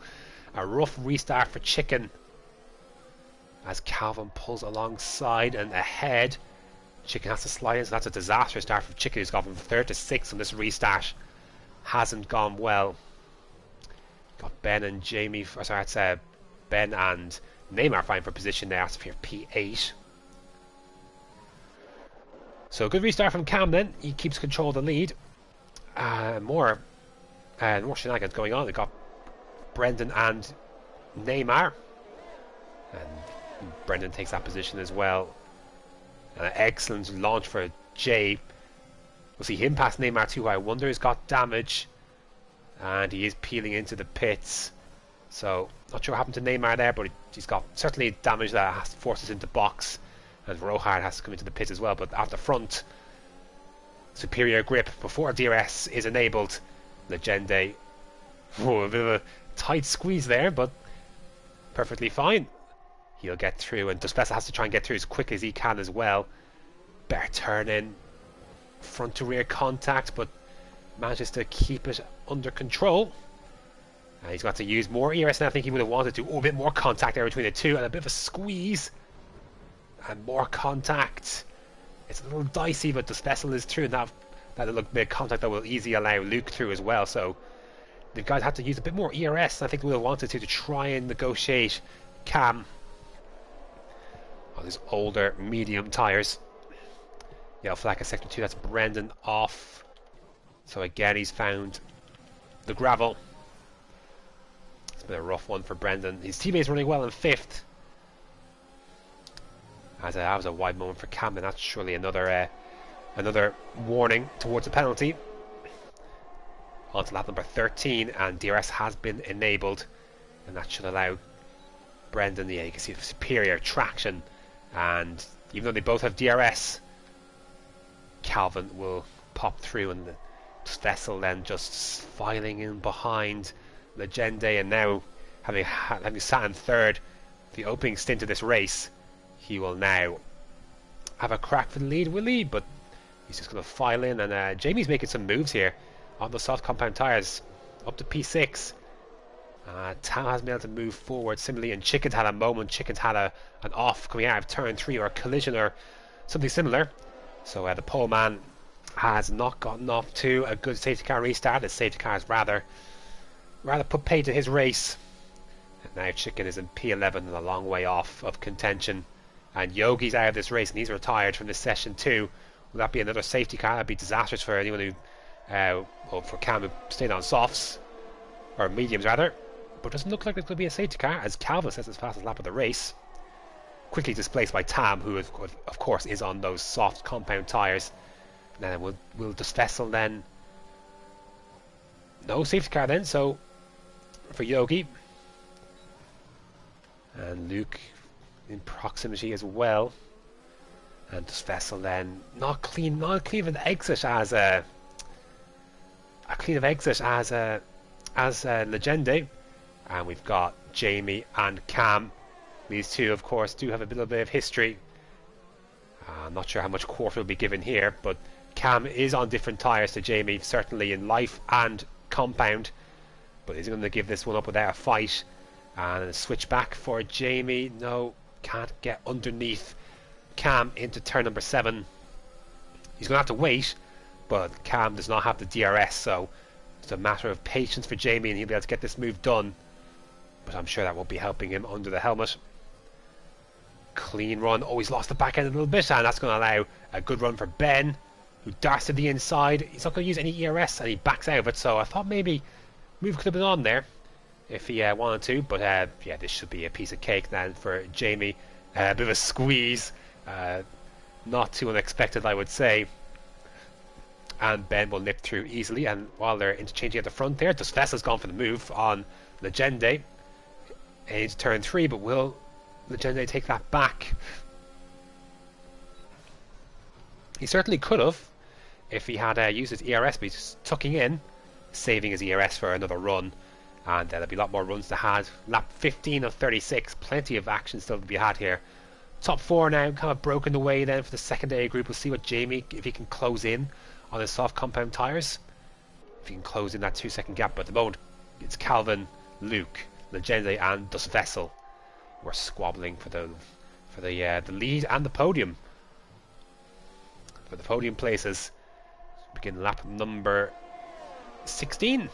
a rough restart for Chicken as Calvin pulls alongside and ahead. Chicken has to slide in, so that's a disastrous start for Chicken, who's gone from 3rd to 6th on this restart. Hasn't gone well. Got Ben and Jamie, sorry, it's Ben and Neymar fighting for position there. That's for P8. So good restart from Cam then. He keeps control of the lead. More shenanigans going on. They've got Brendan and Neymar. And Brendan takes that position as well. An excellent launch for Jay. We'll see him pass Neymar too. I wonder he's got damage. And he is peeling into the pits. So, not sure what happened to Neymar there, but he's got certainly damage that has forces into box. And Rohan has to come into the pit as well. But at the front, superior grip before DRS is enabled. Legende. Oh, a bit of a tight squeeze there, but perfectly fine. He'll get through, and Despesa has to try and get through as quick as he can as well. Better turn in. Front to rear contact, but manages to keep it under control. He's got to use more ERS than I think he would have wanted to. Oh, a bit more contact there between the two, and a bit of a squeeze. And more contact. It's a little dicey, but the special is through, and that little bit of contact that will easily allow Luke through as well. So the guys had to use a bit more ERS than I think they would have wanted to try and negotiate Cam on his older medium tyres. Yellow flag at sector 2, that's Brendan off. So again, he's found the gravel. It's been a rough one for Brendan. His teammate's running well in 5th. As that was a wide moment for Cam, and that's surely another warning towards a penalty. On to lap number 13, and DRS has been enabled, and that should allow Brendan, yeah, you can see the superior traction, and even though they both have DRS, Calvin will pop through, and the Vessel then just filing in behind Legende, and now having sat in 3rd the opening stint of this race, he will now have a crack for the lead, will he? But he's just going to file in, and Jamie's making some moves here on the soft compound tyres, up to P6. Tam hasn't been able to move forward. Similarly, and Chicken's had a moment. Chicken's had an off coming out of turn 3, or a collision or something similar. So the pole man has not gotten off to a good safety car restart. His safety car is rather put pay to his race. And now Chicken is in P11 and a long way off of contention. And Yogi's out of this race, and he's retired from this session too. Will that be another safety car? That'd be disastrous for anyone who, well, for Cam who stayed on softs, or mediums rather. But it doesn't look like there's going to be a safety car, as Calvin sets his fastest lap of the race. Quickly displaced by Tam, who is, of course is on those soft compound tyres. And then will this Vessel then... No safety car then, so for Yogi. And Luke in proximity as well, and this Vessel then not clean of an exit as a clean of exit as Legende, and we've got Jamie and Cam. These two, of course, do have a little bit of history. I'm not sure how much quarter will be given here, but Cam is on different tyres to Jamie, certainly in life and compound, but he's going to give this one up without a fight. And a switch back for Jamie. No, can't get underneath Cam into turn number 7. He's going to have to wait, but Cam does not have the DRS, so it's a matter of patience for Jamie, and he'll be able to get this move done. But I'm sure that won't be helping him under the helmet. Clean run. Oh, he's lost the back end a little bit, and that's going to allow a good run for Ben, who darts to the inside. He's not going to use any ERS, and he backs out of it, so I thought maybe move could have been on there if he wanted to, but yeah, this should be a piece of cake then for Jamie. A bit of a squeeze, not too unexpected, I would say. And Ben will nip through easily, and while they're interchanging at the front there, Vessel's gone for the move on Legende into turn 3, but will Legende take that back? He certainly could have if he had used his ERS, but he's tucking in, saving his ERS for another run. And there'll be a lot more runs to have. Lap 15 of 36, plenty of action still to be had here. Top 4 now, kind of broken away then for the secondary group. We'll see what Jamie, if he can close in on his soft compound tyres. If he can close in that 2-second gap. But at the moment, it's Calvin, Luke, Legende and Dus Vessel. We're squabbling for the lead and the podium. For the podium places. Begin lap number 16.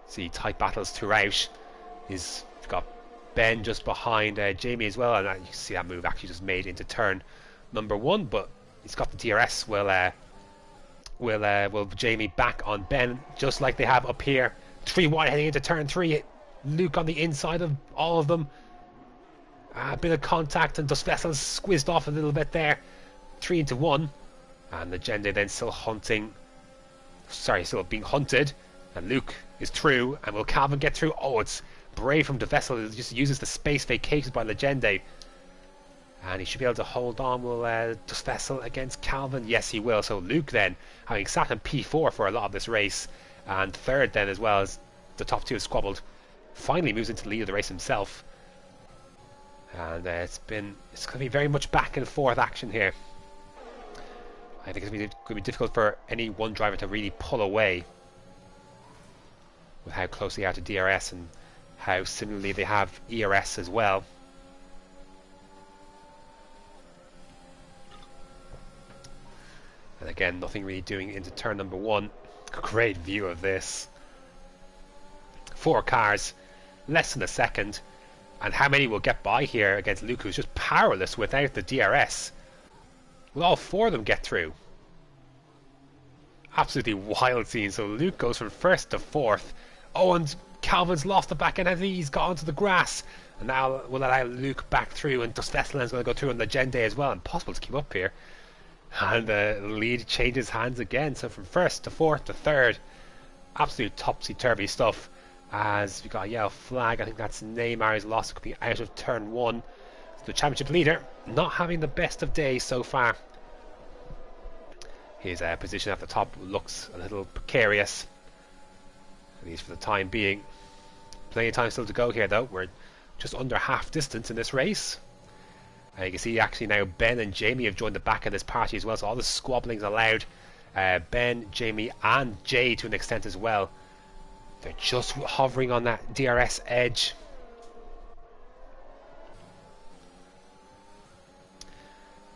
See tight battles throughout. He's got Ben just behind Jamie as well, and you can see that move actually just made into turn number 1. But he's got the DRS. Will Jamie back on Ben just like they have up here? 3 wide heading into turn 3. Luke on the inside of all of them. A bit of contact, and Dus Vessel's squeezed off a little bit there. 3 into 1, and Legende then still being hunted. And Luke is through, and will Calvin get through? Oh, it's brave from De Vessel. It just uses the space vacated by Legende, and he should be able to hold on. Will De Vessel against Calvin? Yes, he will. So Luke then, having sat in P4 for a lot of this race, and 3rd then as well as the top 2 have squabbled, finally moves into the lead of the race himself. And it's going to be very much back and forth action here. I think it's going to be difficult for any one driver to really pull away with how close they are to DRS and how similarly they have ERS as well. And again, nothing really doing into turn number 1. Great view of this. 4 cars, less than a second. And how many will get by here against Luke, who's just powerless without the DRS? Will all 4 of them get through? Absolutely wild scene. So Luke goes from 1st to 4th. Oh, and Calvin's lost the back end. I think he's got onto the grass. And now will allow Luke back through. And Dustveselen's going to go through on Legende as well. Impossible to keep up here. And the lead changes hands again. So from 1st to 4th to 3rd. Absolute topsy-turvy stuff. As we got a yellow flag. I think that's Neymar's loss coming out of turn 1. So the championship leader not having the best of days so far. His position at the top looks a little precarious, at least for the time being. Plenty of time still to go here though. We're just under half distance in this race. And you can see actually now Ben and Jamie have joined the back of this party as well, so all the squabbling's allowed. Ben, Jamie and Jay to an extent as well. They're just hovering on that DRS edge.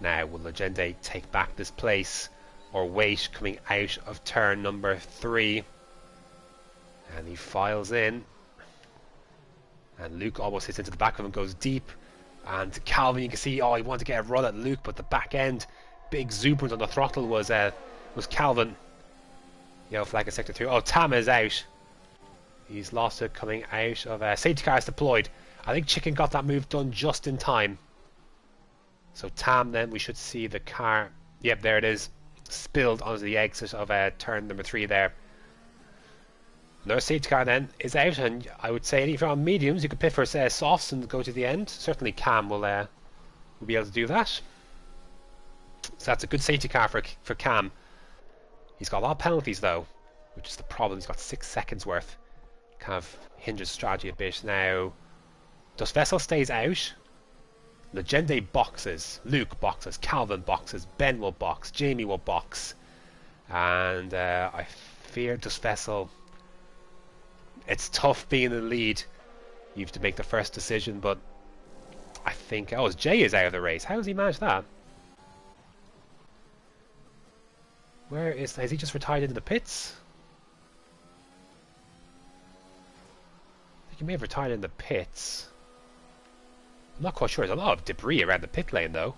Now will Legende take back this place or wait, coming out of turn number 3? And he files in, and Luke almost hits into the back of him, goes deep. And Calvin, you can see, oh, he wanted to get a run at Luke, but the back end, big exuberant on the throttle was Calvin. Yellow flag in sector 3. Oh, Tam is out. He's lost it coming out of safety car is deployed. I think Chicken got that move done just in time. So Tam, then we should see the car. Yep, there it is, spilled onto the exit of turn number 3 there. Another safety car then is out, and I would say if you're on mediums, you could pit for softs and go to the end. Certainly Cam will be able to do that. So that's a good safety car for Cam. He's got a lot of penalties though, which is the problem. He's got 6 seconds worth. Kind of hinders strategy a bit now. Dustvezel stays out. Legende boxes. Luke boxes. Calvin boxes. Ben will box. Jamie will box. And I fear Dustvezel. It's tough being in the lead. You have to make the first decision, but I think... Oh, Jay is out of the race. How has he managed that? Where is... Has he just retired into the pits? I think he may have retired in the pits. I'm not quite sure. There's a lot of debris around the pit lane, though.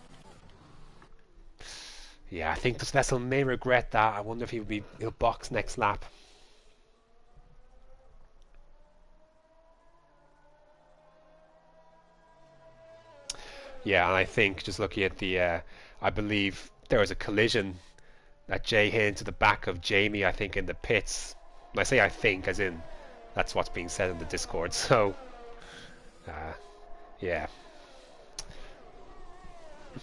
Yeah, I think this vessel may regret that. I wonder if he'll box next lap. Yeah, and I think, just looking at the... I believe there was a collision that Jay hit into the back of Jamie, I think, in the pits. And I say I think, as in, that's what's being said in the Discord, so... yeah.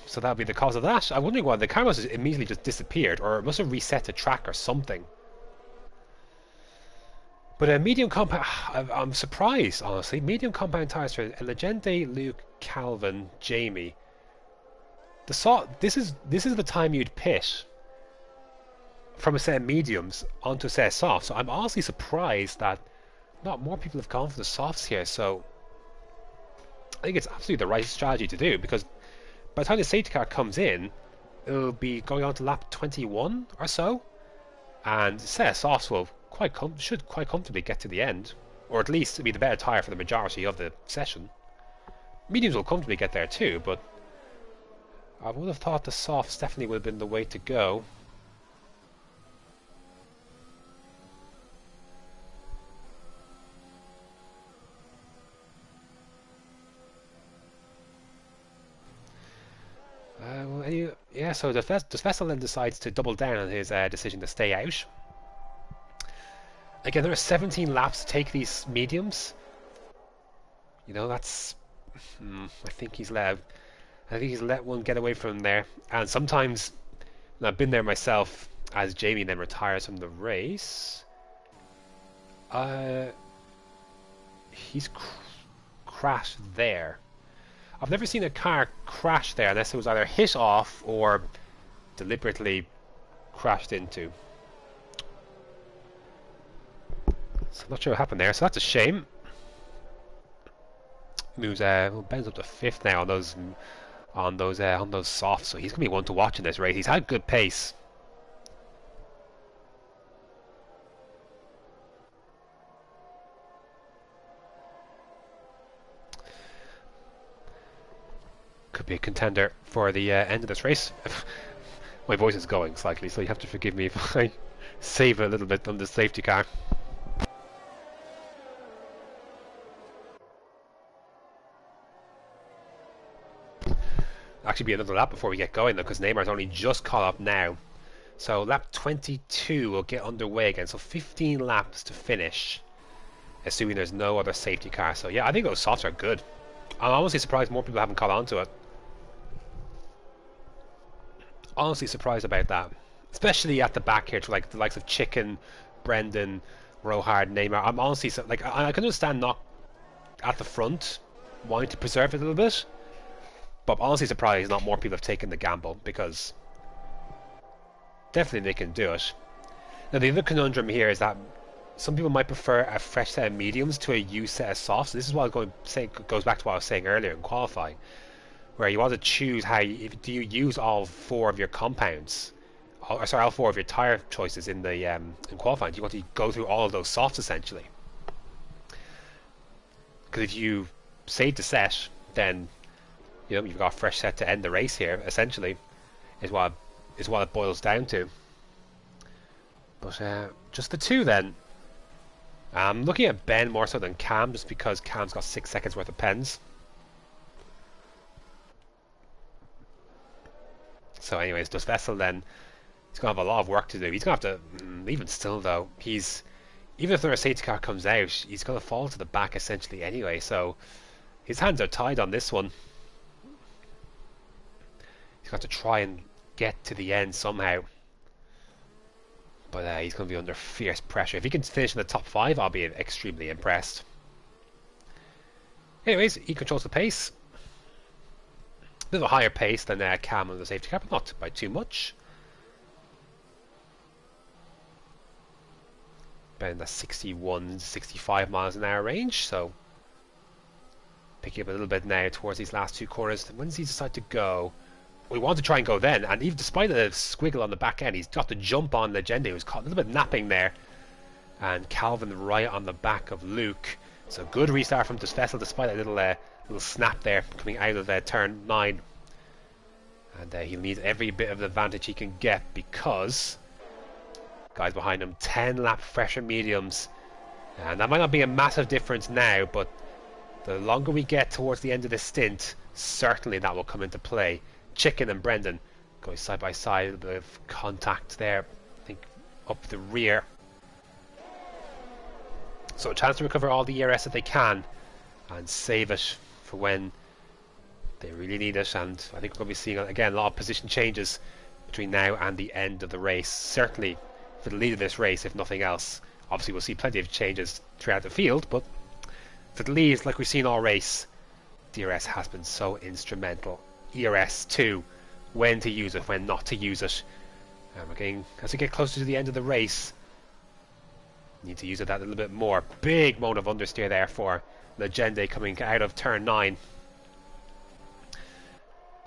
So that'll be the cause of that. I'm wondering why the camera immediately just disappeared, or it must have reset the track or something. But a medium compound... I'm surprised, honestly. Medium compound tires for Legende, Luke, Calvin, Jamie. This is the time you'd pit from a set of mediums onto a set of softs. So I'm honestly surprised that not more people have gone for the softs here. So I think it's absolutely the right strategy to do, because by the time the safety car comes in, it'll be going on to lap 21 or so, and a set of softs will should quite comfortably get to the end, or at least it'll be the better tyre for the majority of the session. Mediums will comfortably get there too, but I would have thought the softs definitely would have been the way to go. Yeah, so the vessel then decides to double down on his decision to stay out. Again, there are 17 laps to take these mediums. You know, that's... I think he's let one get away from there. And sometimes, and I've been there myself, as Jamie then retires from the race. He's crashed there. I've never seen a car crash there unless it was either hit off or deliberately crashed into. So I'm not sure what happened there. So that's a shame. Moves Ben's up to 5th now on those softs. So he's gonna be one to watch in this race. He's had good pace. Could be a contender for the end of this race. My voice is going slightly, so you have to forgive me if I save a little bit on the safety car. Actually be another lap before we get going though, because Neymar's only just caught up now. So lap 22 will get underway again, so 15 laps to finish, assuming there's no other safety car. So yeah, I think those softs are good. I'm honestly surprised more people haven't caught on to it. Honestly surprised about that, especially at the back here to like the likes of Chicken, Brendan, Rohard, Neymar. I'm honestly like I can understand not at the front wanting to preserve it a little bit, but I'm honestly surprised not more people have taken the gamble, because definitely they can do it. Now the other conundrum here is that some people might prefer a fresh set of mediums to a used set of softs. This is what I was goes back to what I was saying earlier in qualifying, where you want to choose do you use all 4 of your compounds, or sorry, all 4 of your tire choices in the in qualifying. Do you want to go through all of those softs essentially? Because if you save the set, then you've got a fresh set to end the race here. Essentially, is what it boils down to. But just the 2 then. I'm looking at Ben more so than Cam, just because Cam's got 6 seconds worth of pens. So anyways, does Vessel then, he's going to have a lot of work to do. He's going to have to, even still though, even if the safety car comes out, he's going to fall to the back essentially anyway, so his hands are tied on this one. He's got to try and get to the end somehow. But he's going to be under fierce pressure. If he can finish in the top 5, I'll be extremely impressed. Anyways, he controls the pace. A bit of a higher pace than Cam on the safety car, but not by too much. About in the 61, 65 miles an hour range, so picking up a little bit now towards these last 2 corners. When does he decide to go? We want to try and go then, and even despite the squiggle on the back end, he's got to jump on Legende, who's caught a little bit napping there, and Calvin right on the back of Luke. So good restart from Vessel despite a little snap there coming out of turn 9, and he'll need every bit of advantage he can get, because guys behind him 10 lap fresher mediums, and that might not be a massive difference now, but the longer we get towards the end of this stint, certainly that will come into play. Chicken and Brendan going side by side, a little bit of contact there, I think up the rear. So a chance to recover all the ERS that they can and save it for when they really need it. And I think we're going to be seeing again a lot of position changes between now and the end of the race, certainly for the lead of this race if nothing else. Obviously we'll see plenty of changes throughout the field, but for the lead, like we've seen all race, DRS has been so instrumental. ERS 2, when to use it, when not to use it. And we're getting, as we get closer to the end of the race, need to use it that a little bit more. Big moan of understeer there for Legende coming out of turn 9.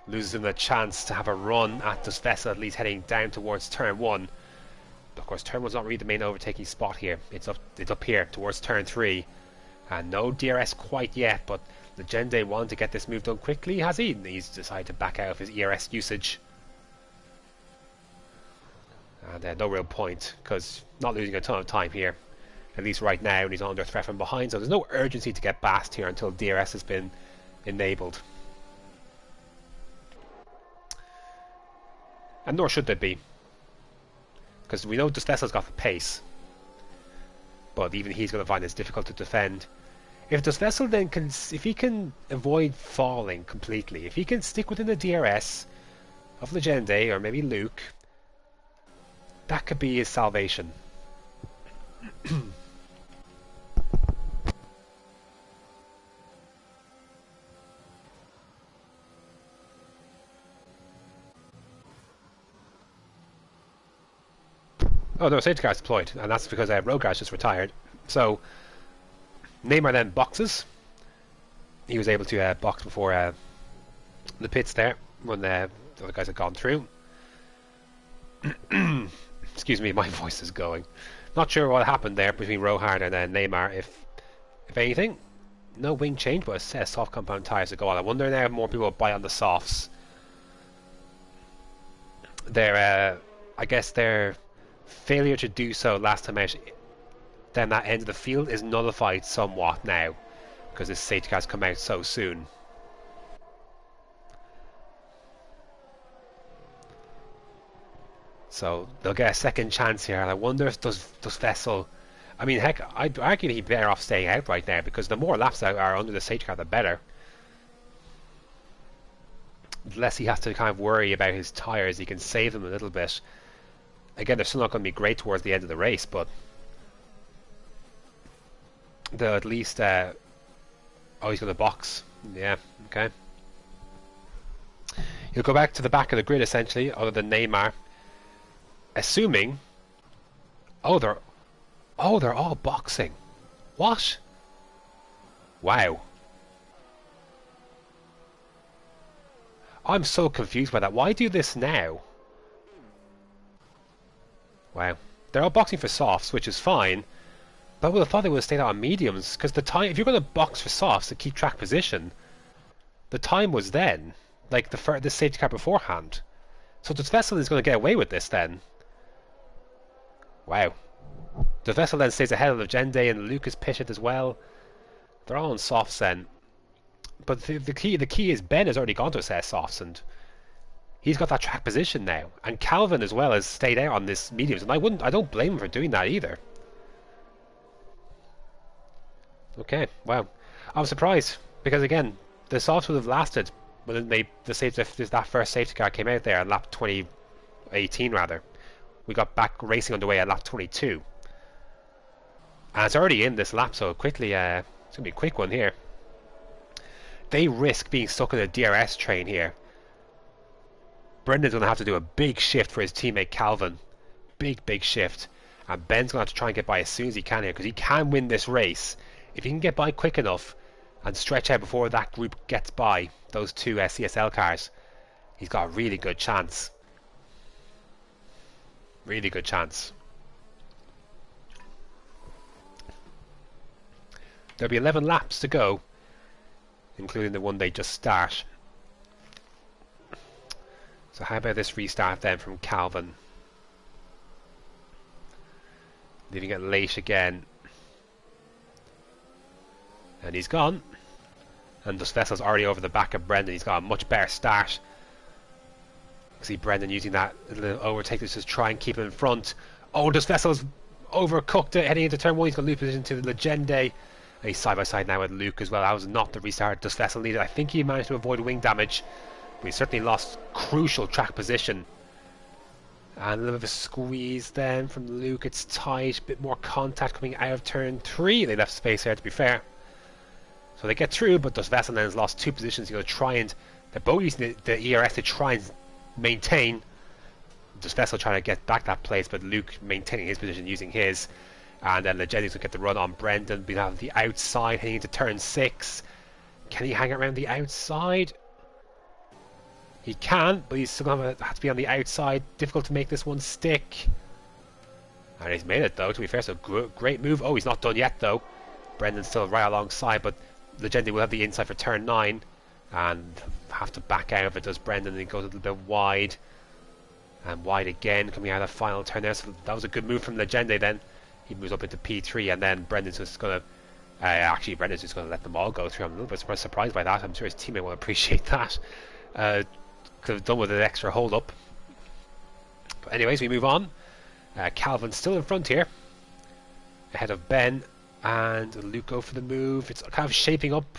Loses him the chance to have a run at this Vessel, at least heading down towards turn 1. Of course, turn 1's not really the main overtaking spot here. It's up here towards turn 3. And no DRS quite yet, but Legende wanted to get this move done quickly, has he? He's decided to back out of his ERS usage. And no real point, because not losing a ton of time here, at least right now, and he's under threat from behind, so there's no urgency to get past here until DRS has been enabled. And nor should there be, because we know Vessel's got the pace, but even he's going to find this difficult to defend. If Vessel then if he can avoid falling completely, if he can stick within the DRS of Legende or maybe Luke, that could be his salvation. Oh no, safety car's deployed, and that's because Rogar's just retired. So Neymar then boxes. He was able to box before the pits there when the other guys had gone through. Excuse me, my voice is going. Not sure what happened there between Rohard and Neymar. If anything, no wing change, but it says soft compound tires to go on. I wonder now if more people will buy on the softs. I guess their failure to do so last time out, then that end of the field is nullified somewhat now because this safety car's come out so soon. So they'll get a second chance here, and I wonder if does Vessel. I mean, heck, I'd argue he'd be better off staying out right now because the more laps that are under the safety car, the better. The less he has to kind of worry about his tyres, he can save them a little bit. Again, they're still not going to be great towards the end of the race, but they'll at least. Oh, he's going to box. Yeah, okay. He'll go back to the back of the grid essentially, other than Neymar. Assuming, they're all boxing. What? Wow. I'm so confused by that. Why do this now? Wow. They're all boxing for softs, which is fine. But I would have thought they would have stayed out on mediums, because the time, if you're going to box for softs to keep track position, the time was then, like the safety car beforehand. So the Vessel is going to get away with this then. Wow. The Vessel then stays ahead of Legende and Lucas Pichot as well. They're all on softs then. But the key is Ben has already gone to assess softs and he's got that track position now. And Calvin as well has stayed out on this mediums, and I don't blame him for doing that either. Okay, wow. I was surprised because again, the softs would have lasted when that first safety car came out there on lap 2018 rather. We got back racing underway at lap 22. And it's already in this lap, so quickly, it's going to be a quick one here. They risk being stuck in a DRS train here. Brendan's going to have to do a big shift for his teammate Calvin. Big shift. And Ben's going to have to try and get by as soon as he can here, because he can win this race. If he can get by quick enough and stretch out before that group gets by, those two CSL cars, he's got a really good chance. Really good chance. There'll be 11 laps to go, including the one they just start. So how about this restart then from Calvin? Leaving it late again. And he's gone. And this Vessel's already over the back of Brendan. He's got a much better start. See Brendan using that little overtake to just try and keep him in front. Oh, this Vessel's overcooked it, heading into turn 1. He's got to loop it into the Legende. And he's side by side now with Luke as well. That was not the restart this Vessel needed. I think he managed to avoid wing damage, but he certainly lost crucial track position. And a little bit of a squeeze then from Luke. It's tight, a bit more contact coming out of turn 3. They left space there, to be fair. So they get through, but this Vessel then has lost 2 positions. He's going to try and, they're both using the ERS to try and maintain. This Vessel trying to get back that place, but Luke maintaining his position using his. And then Legendi's will get the run on Brendan. We'll have the outside heading into turn 6. Can he hang around the outside? He can, but he's still going to have to be on the outside. Difficult to make this one stick. And he's made it though, to be fair, so great move. Oh, he's not done yet though. Brendan's still right alongside, but Legendi will have the inside for turn 9. And have to back out of it, does Brendan, and he goes a little bit wide. And wide again, coming out of the final turn there. So that was a good move from Legende then. He moves up into P3, and then Brendan's just going to... actually, Brendan's just going to let them all go through. I'm a little bit surprised by that. I'm sure his teammate will appreciate that. Could have done with an extra hold up. But anyways, we move on. Calvin's still in front here, ahead of Ben, and Luke go for the move. It's kind of shaping up.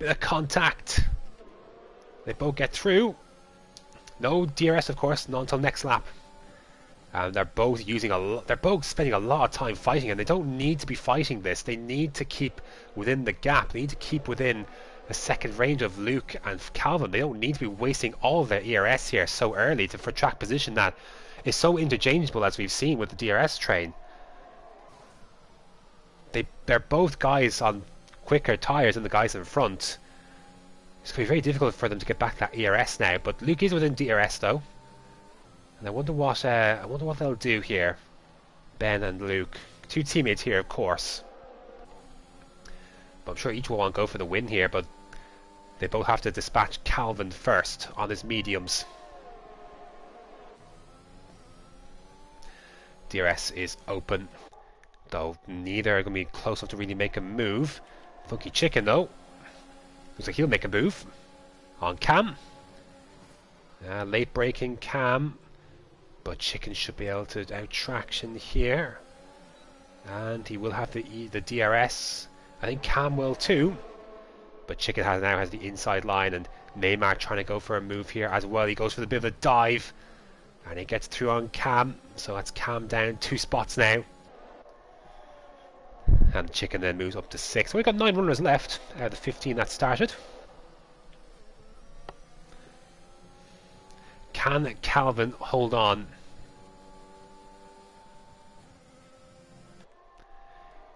Bit of contact. They both get through. No DRS, of course, not until next lap. And they're both using they're both spending a lot of time fighting, and they don't need to be fighting this. They need to keep within the gap. They need to keep within a second range of Luke and Calvin. They don't need to be wasting all of their ERS here so early for track position that is so interchangeable, as we've seen with the DRS train. They're both guys on quicker tyres than the guys in front. It's going to be very difficult for them to get back that ERS now. But Luke is within DRS though, and I wonder what they'll do here. Ben and Luke, two teammates here, of course. But I'm sure each will want to go for the win here. But they both have to dispatch Calvin first on his mediums. DRS is open, though neither are going to be close enough to really make a move. Funky Chicken though, looks like he'll make a move on Cam. Late braking Cam, but Chicken should be able to out traction here, and he will have the DRS. I think Cam will too, but Chicken now has the inside line, and Neymar trying to go for a move here as well. He goes for the bit of a dive, and he gets through on Cam, so that's Cam down 2 spots now. And Chicken then moves up to 6. So we've got 9 runners left out of the 15 that started. Can Calvin hold on?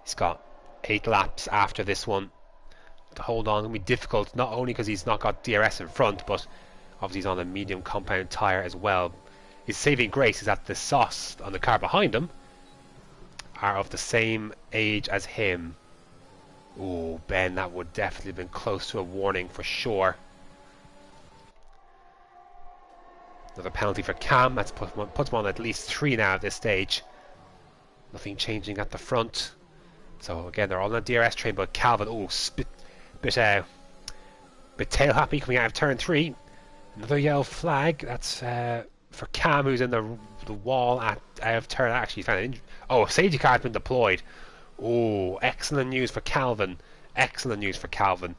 He's got 8 laps after this one. To hold on will be difficult, not only because he's not got DRS in front, but obviously he's on a medium compound tyre as well. His saving grace is that the sauce on the car behind him are of the same age as him. Oh, Ben, that would definitely have been close to a warning for sure. Another penalty for Cam. That's puts him on at least 3 now at this stage. Nothing changing at the front. So again, they're all on the DRS train, but Calvin, bit tail happy coming out of turn 3. Another yellow flag. That's for Cam, who's in the wall out of turn. Actually, he's found a safety car has been deployed. Oh, excellent news for Calvin. Excellent news for Calvin.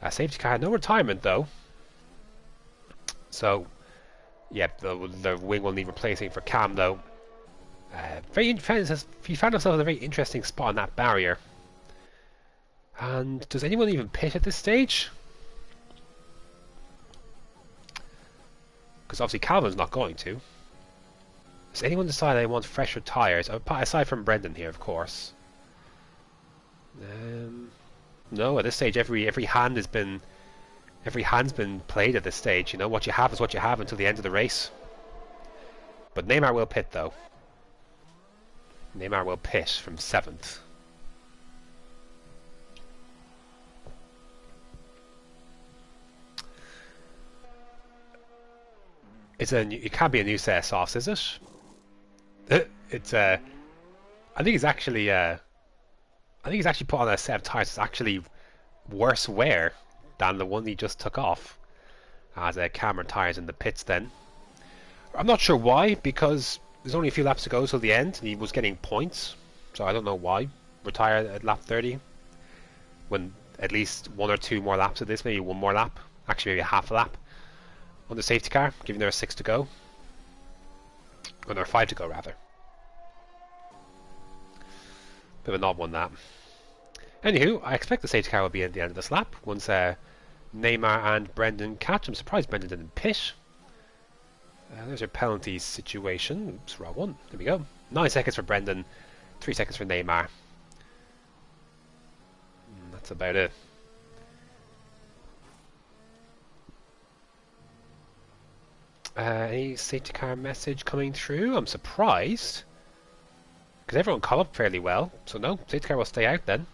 Safety car, no retirement though. So, yeah, the wing will need replacing for Cam though. He found himself in a very interesting spot on that barrier. And does anyone even pit at this stage? Because obviously Calvin's not going to. Does anyone decide they want fresher tyres? Aside from Brendan here, of course. No, at this stage every hand's been played at this stage. You know, what you have is what you have until the end of the race. But Neymar will pit though. Neymar will pit from 7th. It can't be a new set of softs, is it? It's I think it's actually put on a set of tires that's actually worse wear than the one he just took off. As Cameron tires in the pits then. I'm not sure why, because there's only a few laps to go till the end and he was getting points, so I don't know why retire at lap 30 when at least 1 or 2 more laps of this, maybe 1 more lap, actually maybe a half a lap on the safety car, given there are 6 to go. Or there are 5 to go, rather. Bit of an odd one, that. Anywho, I expect the safety car will be at the end of this lap once Neymar and Brendan catch. I'm surprised Brendan didn't pit. There's your penalty situation. Oops, wrong one. There we go. 9 seconds for Brendan, 3 seconds for Neymar. That's about it. Any safety car message coming through? I'm surprised, because everyone caught up fairly well. So no, safety car will stay out then.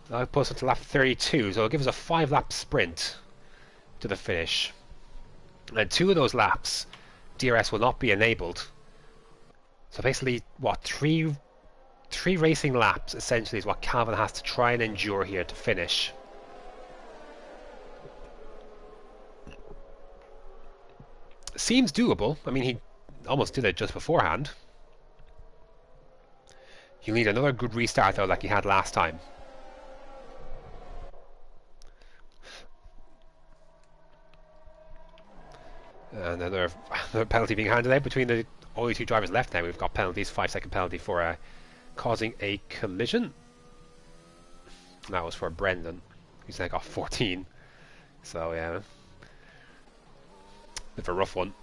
That'll put us into lap 32, so it'll give us a 5-lap sprint to the finish. And 2 of those laps, DRS will not be enabled. So basically, what, 3 racing laps essentially is what Calvin has to try and endure here to finish. Seems doable. I mean, he almost did it just beforehand. You'll need another good restart though, like he had last time. And another penalty being handed out between the only 2 drivers left now. We've got penalties, 5-second penalty for causing a collision. And that was for Brendan, who's now got 14. So yeah, bit of a rough one.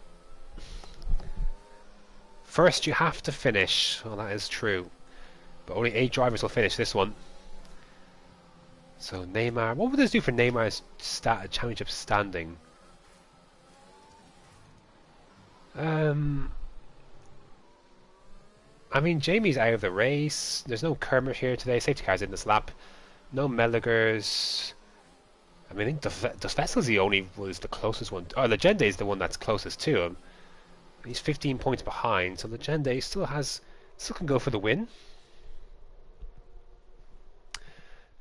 First, you have to finish. Well, that is true. But only 8 drivers will finish this one. So Neymar, what would this do for Neymar's championship standing? I mean, Jamie's out of the race. There's no Kermit here today. Safety car's in this lap. No Meligers. I mean, I think Vessel's the only was the closest one. Oh, Legende is the one that's closest to him. He's 15 points behind, so Legende still can go for the win.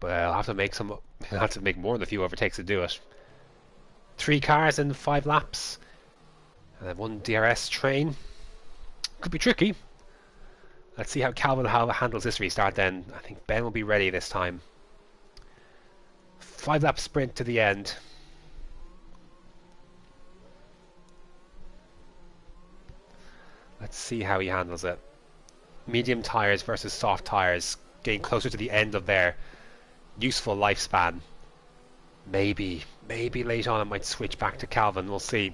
But I'll have to make I'll have to make more than a few overtakes to do it. 3 cars in 5 laps, and then 1 DRS train. Could be tricky. Let's see how Calvin handles this restart. Then I think Ben will be ready this time. 5-lap sprint to the end. Let's see how he handles it. Medium tires versus soft tires, getting closer to the end of their useful lifespan. Maybe later on it might switch back to Calvin. We'll see.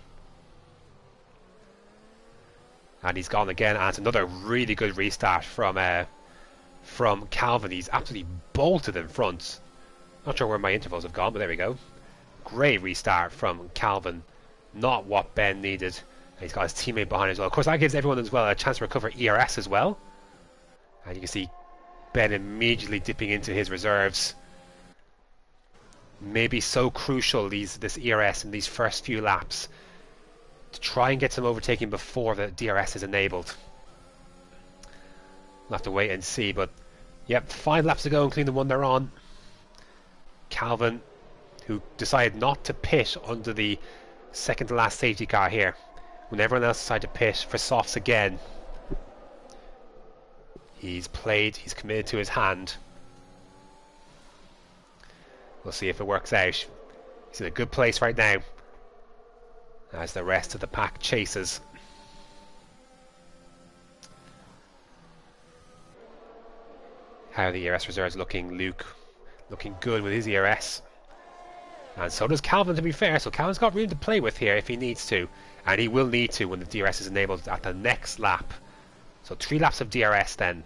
And he's gone again, and it's another really good restart from Calvin. He's absolutely bolted in front. Not sure where my intervals have gone, but there we go. Great restart from Calvin. Not what Ben needed. And he's got his teammate behind as well. Of course, that gives everyone as well a chance to recover ERS as well. And you can see Ben immediately dipping into his reserves. Maybe so crucial this ERS in these first few laps to try and get some overtaking before the DRS is enabled. We'll have to wait and see, but yep, 5 laps to go, including the one they're on. Calvin, who decided not to pit under the second to last safety car here, when everyone else decided to pit for softs again. He's committed to his hand. We'll see if it works out. He's in a good place right now as the rest of the pack chases. How are the ERS reserves looking? Luke looking good with his ERS. And so does Calvin, to be fair. So Calvin's got room to play with here if he needs to. And he will need to when the DRS is enabled at the next lap. So 3 laps of DRS then. You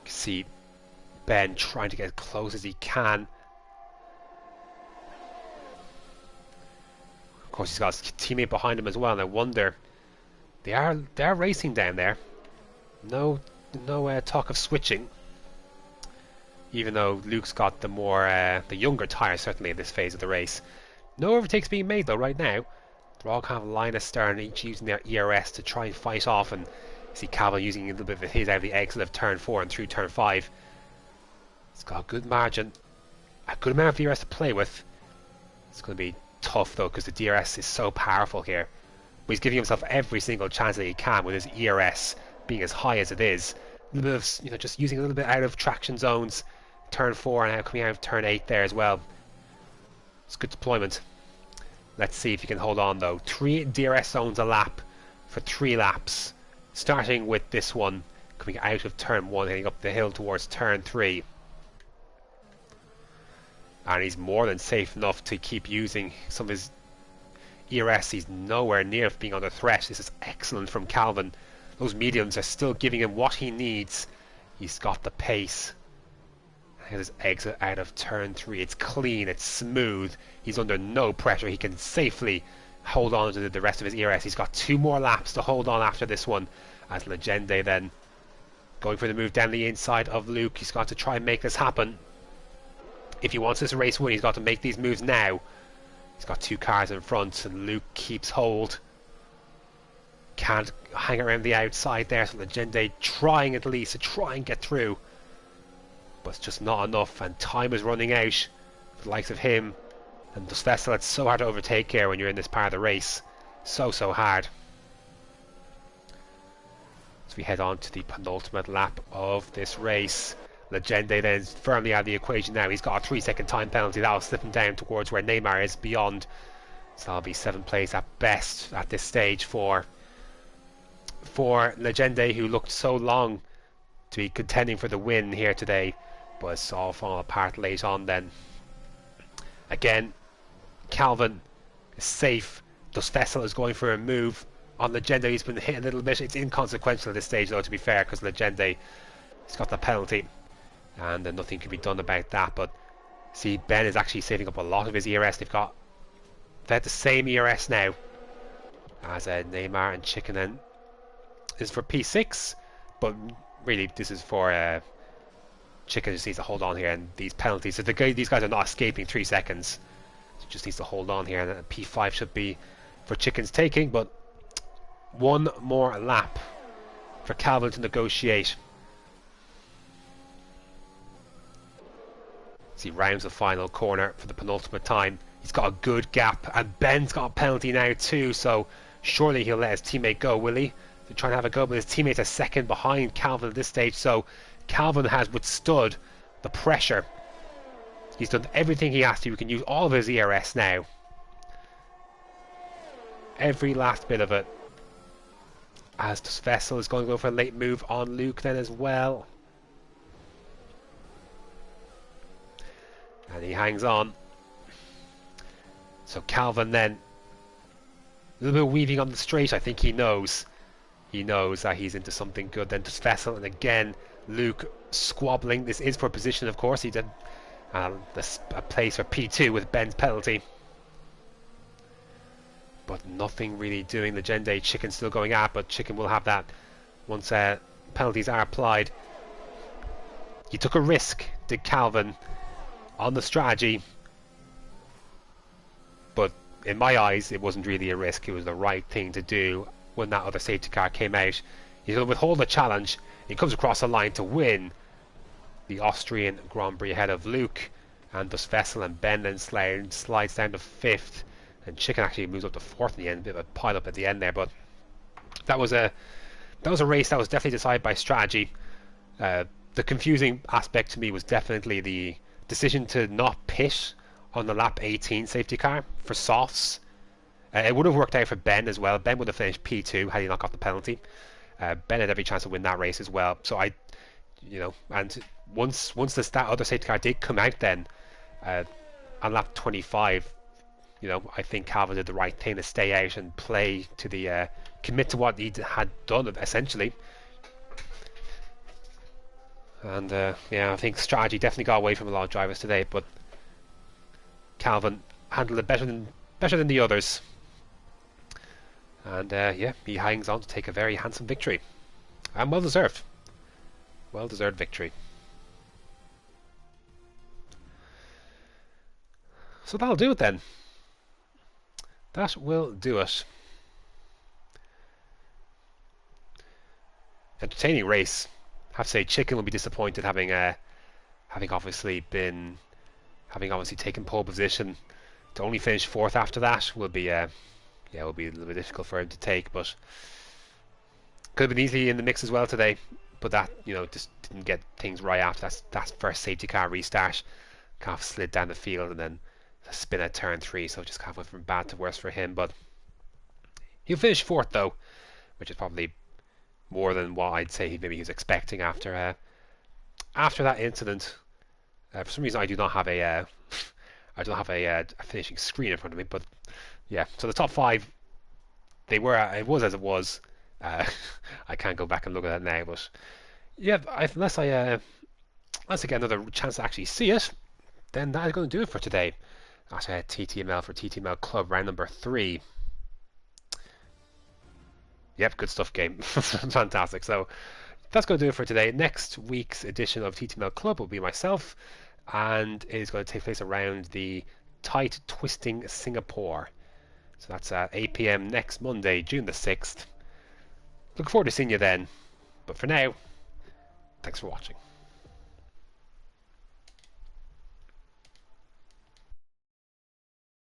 can see Ben trying to get as close as he can. Of course, he's got his teammate behind him as well, and I wonder, they are racing down there. No talk of switching, even though Luke's got the younger tyres certainly in this phase of the race. No overtakes being made though right now. They're all kind of line astern, each using their ERS to try and fight off, and you see Calvin using a little bit of his out of the exit of turn 4 and through turn 5. It's got a good margin, a good amount of ERS to play with. It's going to be tough though, because the DRS is so powerful here. But he's giving himself every single chance that he can with his ERS being as high as it is. A little bit of, just using a little bit out of traction zones, turn 4 and now coming out of turn 8 there as well. It's good deployment. Let's see if he can hold on though. 3 DRS zones a lap for 3 laps, starting with this one coming out of turn 1, heading up the hill towards turn 3. And he's more than safe enough to keep using some of his ERS. He's nowhere near being under threat. This is excellent from Calvin. Those mediums are still giving him what he needs. He's got the pace. Here's his exit out of turn 3. It's clean, it's smooth. He's under no pressure. He can safely hold on to the rest of his ERS. He's got 2 more laps to hold on after this one, as Legende then going for the move down the inside of Luke. He's got to try and make this happen. If he wants this race win, he's got to make these moves now. He's got 2 cars in front, and Luke keeps hold. Can't hang around the outside there, so Legende trying at least to try and get through. But it's just not enough, and time is running out for the likes of him. And the Vessel, it's so hard to overtake here when you're in this part of the race. So hard. So we head on to the penultimate lap of this race. Legende then is firmly out of the equation now. He's got a 3-second time penalty. That'll slip him down towards where Neymar is beyond. So that'll be 7th place at best at this stage for Legende, who looked so long to be contending for the win here today. But it's all fallen apart late on then. Again, Calvin is safe. Dus Vessel is going for a move. on Legende. He's been hit a little bit. It's inconsequential at this stage, though, to be fair, because Legende, he's got the penalty, and nothing can be done about that. But see, Ben is actually saving up a lot of his ERS. They had the same ERS now as Neymar and Chicken. And this is for P6, but really this is for Chicken. Just needs to hold on here, and these penalties. So these guys are not escaping 3 seconds. So just needs to hold on here, and P5 should be for Chicken's taking. But one more lap for Calvin to negotiate. He rounds the final corner for the penultimate time. He's got a good gap, and Ben's got a penalty now too, so surely he'll let his teammate go, will he? To try and have a go, but his teammate's a second behind Calvin at this stage, so Calvin has withstood the pressure. He's done everything he has to. He can use all of his ERS now. Every last bit of it. As this Vessel is going to go for a late move on Luke then as well. And he hangs on. So Calvin then, a little bit of weaving on the straight. I think he knows. He knows that he's into something good. Then to Vessel, and again Luke squabbling. This is for position, of course. He did a place for P2 with Ben's penalty. But nothing really doing. Legende, Chicken still going at, but Chicken will have that once penalties are applied. He took a risk, did Calvin, on the strategy, but in my eyes it wasn't really a risk. It was the right thing to do when that other safety car came out. He's going to withhold the challenge. He comes across the line to win the Austrian Grand Prix ahead of Luke, and thus Vessel, and Ben then slides down to 5th, and Chicken actually moves up to 4th in the end. A bit of a pile up at the end there, but that was a race that was definitely decided by strategy. The confusing aspect to me was definitely the decision to not pit on the lap 18 safety car for softs. It would have worked out for Ben as well. Ben would have finished P2 had he not got the penalty. Ben had every chance to win that race as well. So and once that other safety car did come out then on lap 25, I think Calvin did the right thing to stay out and play to the commit to what he had done essentially. And I think strategy definitely got away from a lot of drivers today, but Calvin handled it better than the others. And he hangs on to take a very handsome victory, and well deserved victory. So that'll do it then. That will do it. Entertaining race. I have to say, Chicken will be disappointed having obviously taken pole position. To only finish 4th after that will be will be a little bit difficult for him to take, but could have been easily in the mix as well today. But that just didn't get things right after that first safety car restart. Kind of slid down the field and then a spin at turn 3, so just kind of went from bad to worse for him. But he'll finish 4th though, which is probably more than what I'd say maybe he was expecting after that incident. For some reason, I do not have a finishing screen in front of me, but yeah. So the top 5, it was as it was. I can't go back and look at that now, but yeah, unless I get another chance to actually see it, then that is going to do it for today. That's TTML for TTML Club round number 3. Yep, good stuff, game. Fantastic. So that's going to do it for today. Next week's edition of TTML Club will be myself, and it is going to take place around the Tight Twisting Singapore. So that's at 8 PM next Monday, June the 6th. Look forward to seeing you then. But for now, thanks for watching.